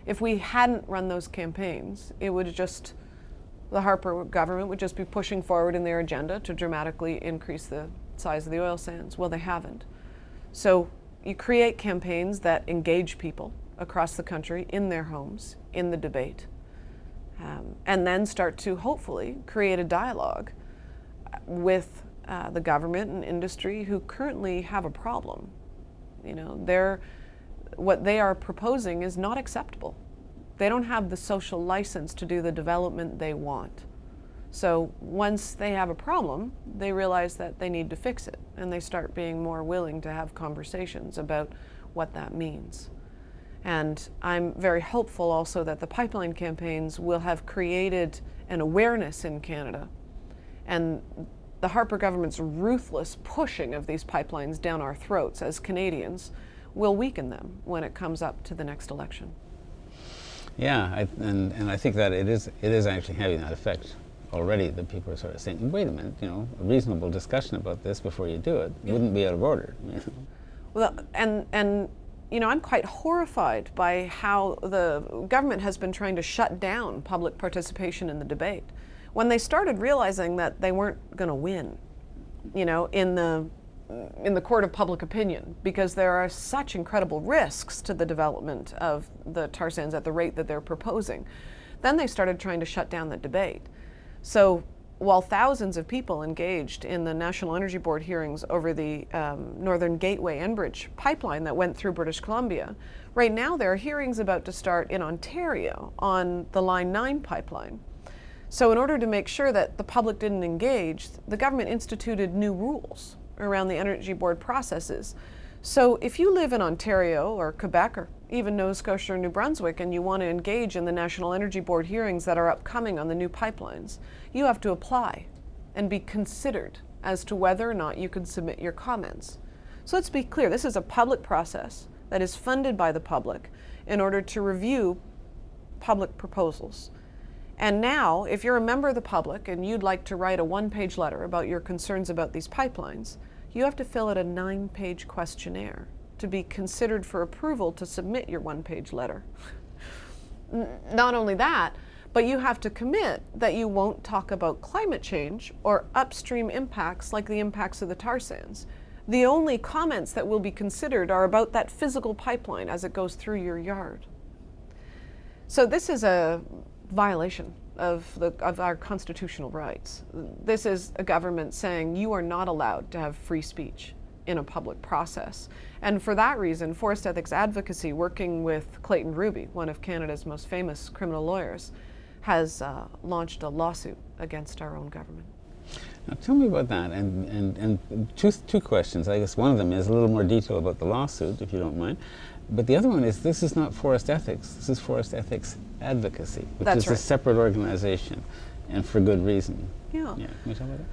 If we hadn't run those campaigns, the Harper government would just be pushing forward in their agenda to dramatically increase the size of the oil sands. Well, they haven't. So you create campaigns that engage people across the country in their homes, in the debate, and then start to hopefully create a dialogue with the government and industry who currently have a problem. You know, what they are proposing is not acceptable. They don't have the social license to do the development they want. So once they have a problem, they realize that they need to fix it, and they start being more willing to have conversations about what that means. And I'm very hopeful also that the pipeline campaigns will have created an awareness in Canada, and the Harper government's ruthless pushing of these pipelines down our throats as Canadians will weaken them when it comes up to the next election. Yeah, and I think that it is actually having that effect already, that people are sort of saying, wait a minute, you know, a reasonable discussion about this before you do it wouldn't be out of order. You know? Well, and you know, I'm quite horrified by how the government has been trying to shut down public participation in the debate. When they started realizing that they weren't going to win, you know, in the court of public opinion, because there are such incredible risks to the development of the tar sands at the rate that they're proposing, then they started trying to shut down the debate. So while thousands of people engaged in the National Energy Board hearings over the Northern Gateway Enbridge pipeline that went through British Columbia, right now there are hearings about to start in Ontario on the Line 9 pipeline. So in order to make sure that the public didn't engage, the government instituted new rules around the Energy Board processes. So if you live in Ontario or Quebec or even Nova Scotia or New Brunswick and you want to engage in the National Energy Board hearings that are upcoming on the new pipelines, you have to apply and be considered as to whether or not you can submit your comments. So let's be clear, this is a public process that is funded by the public in order to review public proposals. And now, if you're a member of the public and you'd like to write a one-page letter about your concerns about these pipelines, you have to fill out a 9-page questionnaire to be considered for approval to submit your one-page letter. Not only that, but you have to commit that you won't talk about climate change or upstream impacts like the impacts of the tar sands. The only comments that will be considered are about that physical pipeline as it goes through your yard. So this is a violation of our constitutional rights. This is a government saying you are not allowed to have free speech in a public process. And for that reason, Forest Ethics Advocacy, working with Clayton Ruby, one of Canada's most famous criminal lawyers, has launched a lawsuit against our own government. Now tell me about that, and two questions. I guess one of them is a little more detail about the lawsuit, if you don't mind. But the other one is, this is not Forest Ethics, this is Forest Ethics Advocacy, which That's is right. a separate organization, and for good reason. Yeah. Can you tell me that?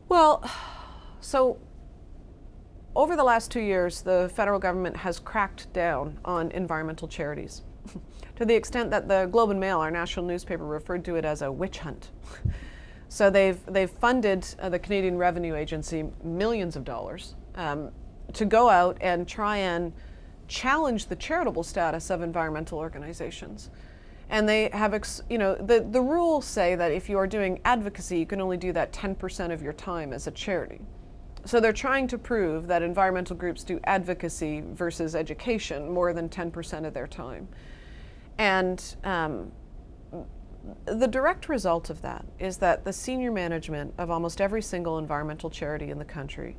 Well, so over the last 2 years, the federal government has cracked down on environmental charities to the extent that the Globe and Mail, our national newspaper, referred to it as a witch hunt. So they've funded the Canadian Revenue Agency millions of dollars to go out and try and challenge the charitable status of environmental organizations. And they have, the rules say that if you are doing advocacy, you can only do that 10% of your time as a charity. So they're trying to prove that environmental groups do advocacy versus education more than 10% of their time. And the direct result of that is that the senior management of almost every single environmental charity in the country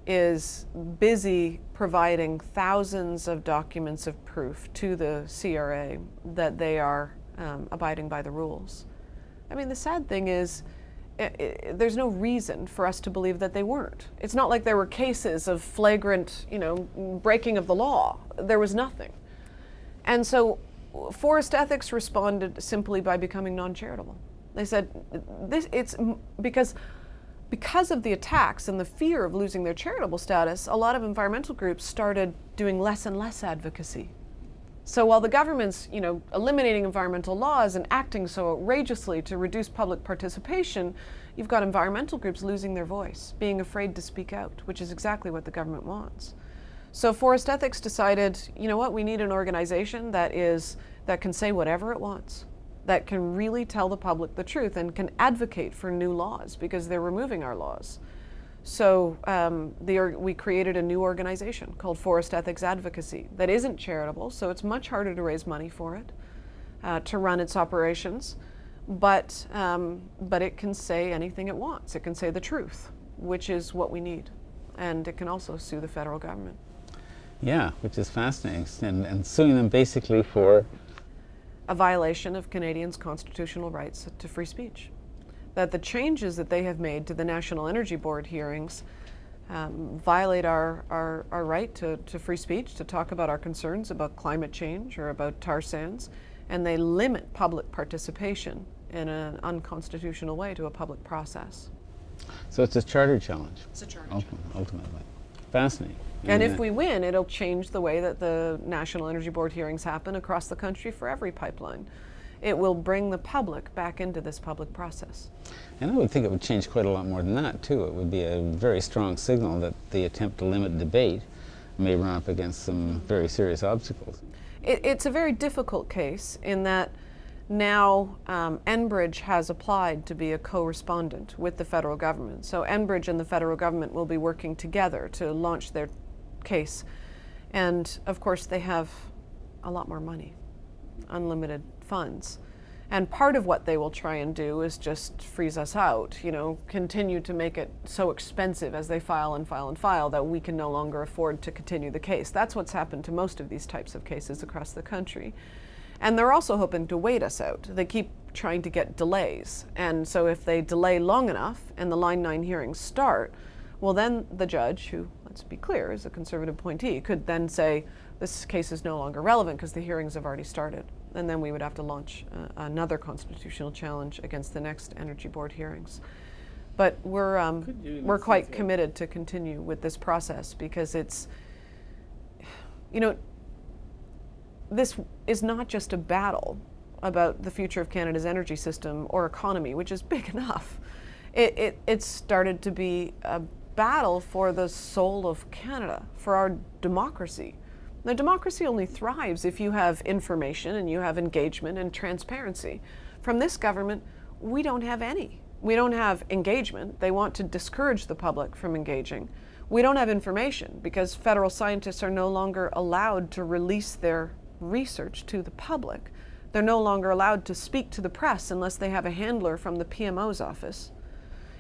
is busy providing thousands of documents of proof to the CRA that they are abiding by the rules. I mean, the sad thing is, there's no reason for us to believe that they weren't. It's not like there were cases of flagrant, breaking of the law. There was nothing. And so Forest Ethics responded simply by becoming non-charitable. They said, it's because of the attacks and the fear of losing their charitable status, a lot of environmental groups started doing less and less advocacy. So while the government's, eliminating environmental laws and acting so outrageously to reduce public participation, you've got environmental groups losing their voice, being afraid to speak out, which is exactly what the government wants. So Forest Ethics decided, we need an organization that can say whatever it wants, that can really tell the public the truth and can advocate for new laws because they're removing our laws. So we created a new organization called Forest Ethics Advocacy that isn't charitable, so it's much harder to raise money for it, to run its operations, but it can say anything it wants. It can say the truth, which is what we need. And it can also sue the federal government. Yeah, which is fascinating, and suing them basically for a violation of Canadians' constitutional rights to free speech. That the changes that they have made to the National Energy Board hearings violate our right to free speech, to talk about our concerns about climate change or about tar sands, and they limit public participation in an unconstitutional way to a public process. So it's a charter challenge. It's a charter challenge. Ultimately. Fascinating. And if we win, it'll change the way that the National Energy Board hearings happen across the country for every pipeline. It will bring the public back into this public process. And I would think it would change quite a lot more than that, too. It would be a very strong signal that the attempt to limit debate may run up against some very serious obstacles. It's a very difficult case in that now Enbridge has applied to be a co-respondent with the federal government. So Enbridge and the federal government will be working together to launch their case. And of course they have a lot more money, unlimited funds. And part of what they will try and do is just freeze us out, you know, continue to make it so expensive as they file and file and file that we can no longer afford to continue the case. That's what's happened to most of these types of cases across the country. And they're also hoping to wait us out. They keep trying to get delays. And so if they delay long enough and the Line 9 hearings start, well then the judge, who, let's be clear, is a conservative appointee, could then say this case is no longer relevant because the hearings have already started. And then we would have to launch another constitutional challenge against the next Energy Board hearings. But we're quite committed to continue with this process because it's, you know, this is not just a battle about the future of Canada's energy system or economy, which is big enough. It started to be a battle for the soul of Canada, for our democracy. Now, democracy only thrives if you have information and you have engagement and transparency. From this government, we don't have any. We don't have engagement. They want to discourage the public from engaging. We don't have information because federal scientists are no longer allowed to release their research to the public. They're no longer allowed to speak to the press unless they have a handler from the PMO's office.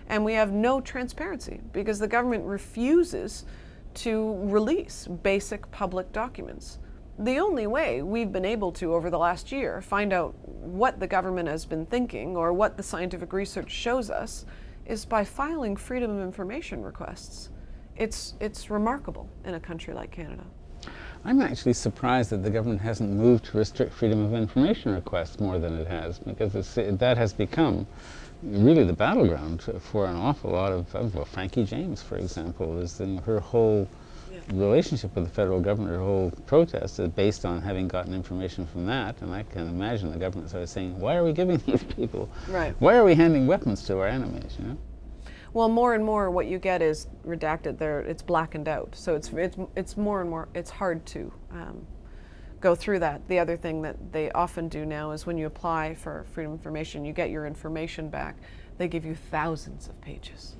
And we have no transparency because the government refuses to release basic public documents. The only way we've been able to, over the last year, find out what the government has been thinking or what the scientific research shows us is by filing freedom of information requests. It's remarkable in a country like Canada. I'm actually surprised that the government hasn't moved to restrict freedom of information requests more than it has, because that has become really the battleground for an awful lot of well, Frankie James, for example, is her whole relationship with the federal government, her whole protest is based on having gotten information from that. And I can imagine the government sort of saying, why are we giving these people? Right. Why are we handing weapons to our enemies, you know? Well, more and more what you get is redacted there, it's blackened out. So it's more and more, it's hard to go through that. The other thing that they often do now is when you apply for freedom of information, you get your information back, they give you thousands of pages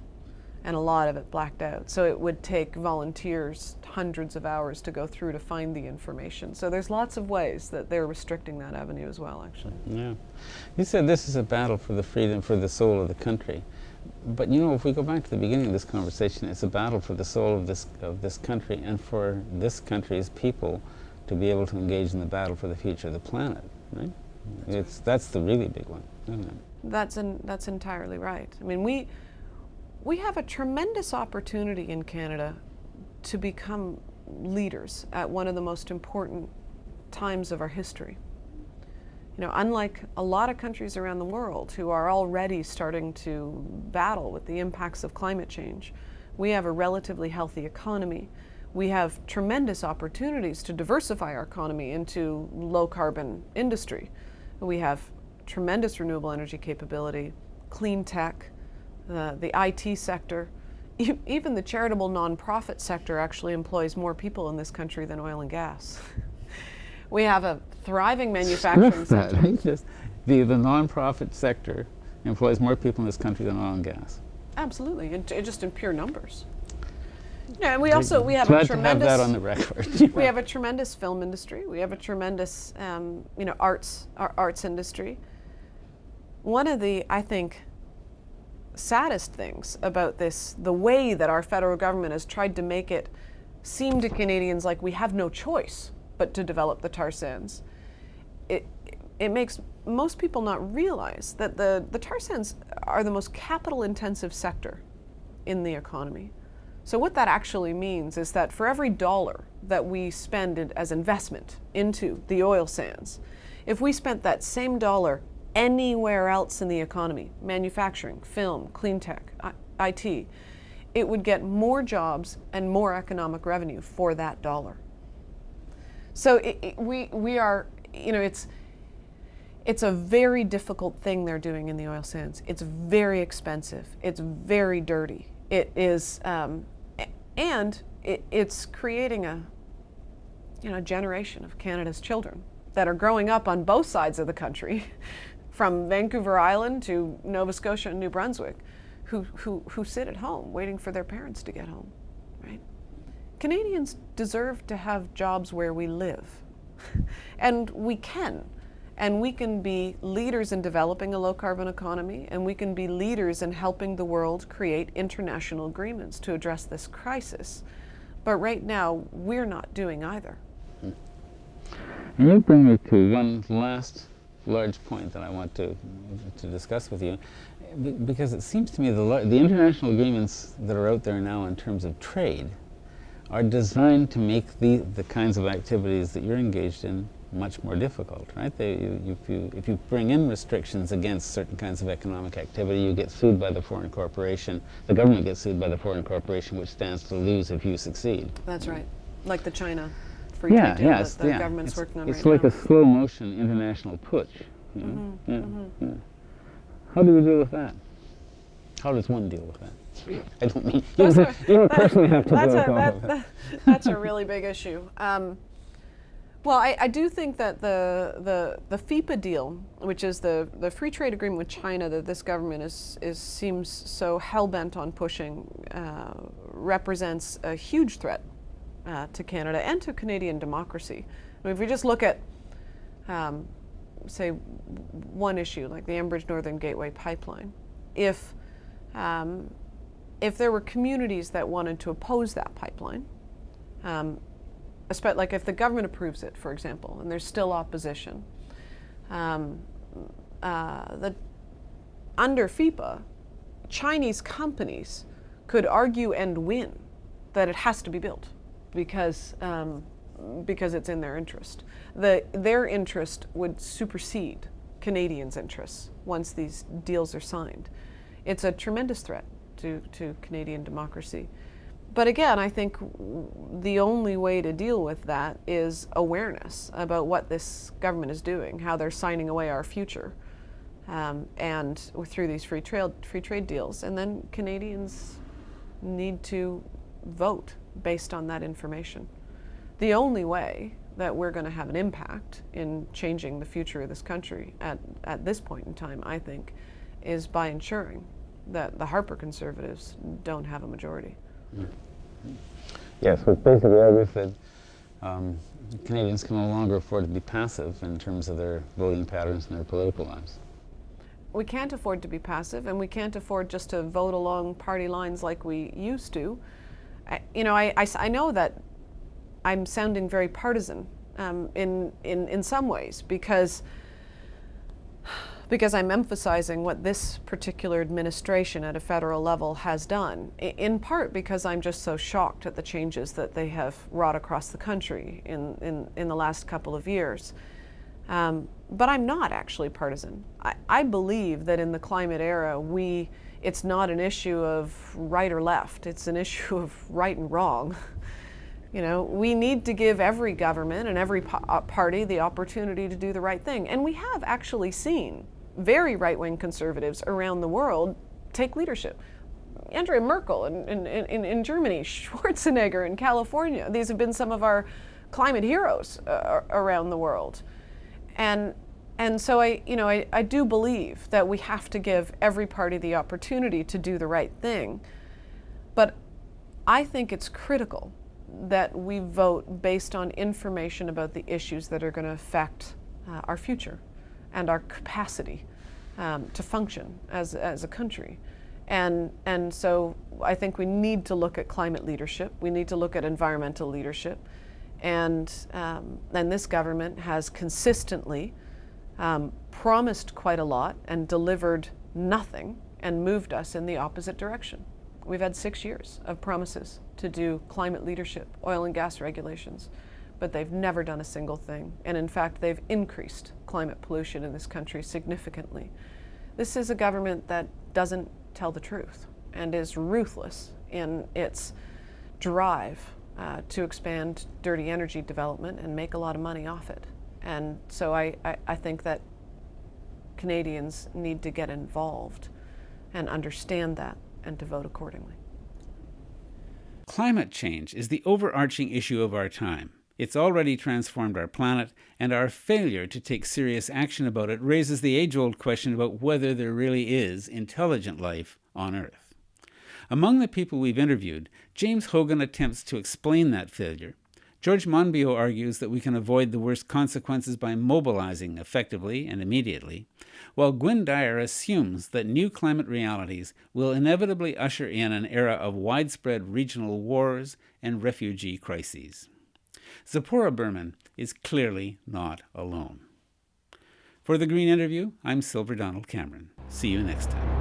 and a lot of it blacked out. So it would take volunteers hundreds of hours to go through to find the information. So there's lots of ways that they're restricting that avenue as well, actually. Yeah. You said this is a battle for the freedom, for the soul of the country. But you know, if we go back to the beginning of this conversation, it's a battle for the soul of this country and for this country's people to be able to engage in the battle for the future of the planet, right? That's the really big one, isn't it? That's entirely right. I mean, we have a tremendous opportunity in Canada to become leaders at one of the most important times of our history. You know, unlike a lot of countries around the world who are already starting to battle with the impacts of climate change, we have a relatively healthy economy. We have tremendous opportunities to diversify our economy into low-carbon industry. We have tremendous renewable energy capability, clean tech, the IT sector. Even the charitable nonprofit sector actually employs more people in this country than oil and gas. We have a thriving manufacturing sector. The nonprofit sector employs more people in this country than oil and gas. Absolutely, just in pure numbers. Yeah, and we have Glad a tremendous. to have that on the record. We have a tremendous film industry. We have a tremendous, arts industry. One of the, I think, saddest things about this, the way that our federal government has tried to make it seem to Canadians like we have no choice but to develop the tar sands. It makes most people not realize that the tar sands are the most capital-intensive sector in the economy. So what that actually means is that for every dollar that we spend as investment into the oil sands, if we spent that same dollar anywhere else in the economy, manufacturing, film, clean tech, IT, it would get more jobs and more economic revenue for that dollar. So we are, you know, it's a very difficult thing they're doing in the oil sands. It's very expensive. It's very dirty. It is, and it's creating a generation of Canada's children that are growing up on both sides of the country, from Vancouver Island to Nova Scotia and New Brunswick, who sit at home waiting for their parents to get home, right? Canadians deserve to have jobs where we live, and we can. And we can be leaders in developing a low-carbon economy, and we can be leaders in helping the world create international agreements to address this crisis. But right now, we're not doing either. And you bring me to one last large point that I want to discuss with you, because it seems to me the international agreements that are out there now in terms of trade are designed to make the kinds of activities that you're engaged in much more difficult, right? If you bring in restrictions against certain kinds of economic activity, you get sued by the foreign corporation. The government gets sued by the foreign corporation, which stands to lose if you succeed. That's right. Like the China free trade deal that the government's working on right now. It's like a slow motion international putsch. You know? Yeah. How do we deal with that? How does one deal with that? I don't mean you don't personally have to deal with all of that. That's a really big issue. Well, I do think that the FIPA deal, which is the free trade agreement with China that this government seems so hell-bent on pushing, represents a huge threat to Canada and to Canadian democracy. I mean, if we just look at, say, one issue, like the Enbridge Northern Gateway pipeline, if there were communities that wanted to oppose that pipeline, like if the government approves it, for example, and there's still opposition, under FIPA, Chinese companies could argue and win that it has to be built because it's in their interest. Their interest would supersede Canadians' interests once these deals are signed. It's a tremendous threat to Canadian democracy. But again, I think the only way to deal with that is awareness about what this government is doing, how they're signing away our future, and through these free trade deals. And then Canadians need to vote based on that information. The only way that we're going to have an impact in changing the future of this country at this point in time, I think, is by ensuring that the Harper Conservatives don't have a majority. Yes, which basically argues that Canadians can no longer afford to be passive in terms of their voting patterns and their political lives. We can't afford to be passive, and we can't afford just to vote along party lines like we used to. I know that I'm sounding very partisan in some ways because I'm emphasizing what this particular administration at a federal level has done, in part because I'm just so shocked at the changes that they have wrought across the country in the last couple of years. But I'm not actually partisan. I believe that in the climate era, it's not an issue of right or left, it's an issue of right and wrong. You know, we need to give every government and every party the opportunity to do the right thing. And we have actually seen very right-wing conservatives around the world take leadership. Angela Merkel in Germany, Schwarzenegger in California. These have been some of our climate heroes around the world. And so I do believe that we have to give every party the opportunity to do the right thing. But I think it's critical that we vote based on information about the issues that are going to affect our future and our capacity to function as a country. And so I think we need to look at climate leadership. We need to look at environmental leadership. And this government has consistently promised quite a lot and delivered nothing and moved us in the opposite direction. We've had 6 years of promises to do climate leadership, oil and gas regulations, but they've never done a single thing. And in fact, they've increased climate pollution in this country significantly. This is a government that doesn't tell the truth and is ruthless in its drive to expand dirty energy development and make a lot of money off it. And so I think that Canadians need to get involved and understand that and to vote accordingly. Climate change is the overarching issue of our time. It's already transformed our planet, and our failure to take serious action about it raises the age-old question about whether there really is intelligent life on Earth. Among the people we've interviewed, James Hogan attempts to explain that failure. George Monbiot argues that we can avoid the worst consequences by mobilizing effectively and immediately, while Gwyn Dyer assumes that new climate realities will inevitably usher in an era of widespread regional wars and refugee crises. Tzeporah Berman is clearly not alone. For the Green Interview, I'm Silver Donald Cameron. See you next time.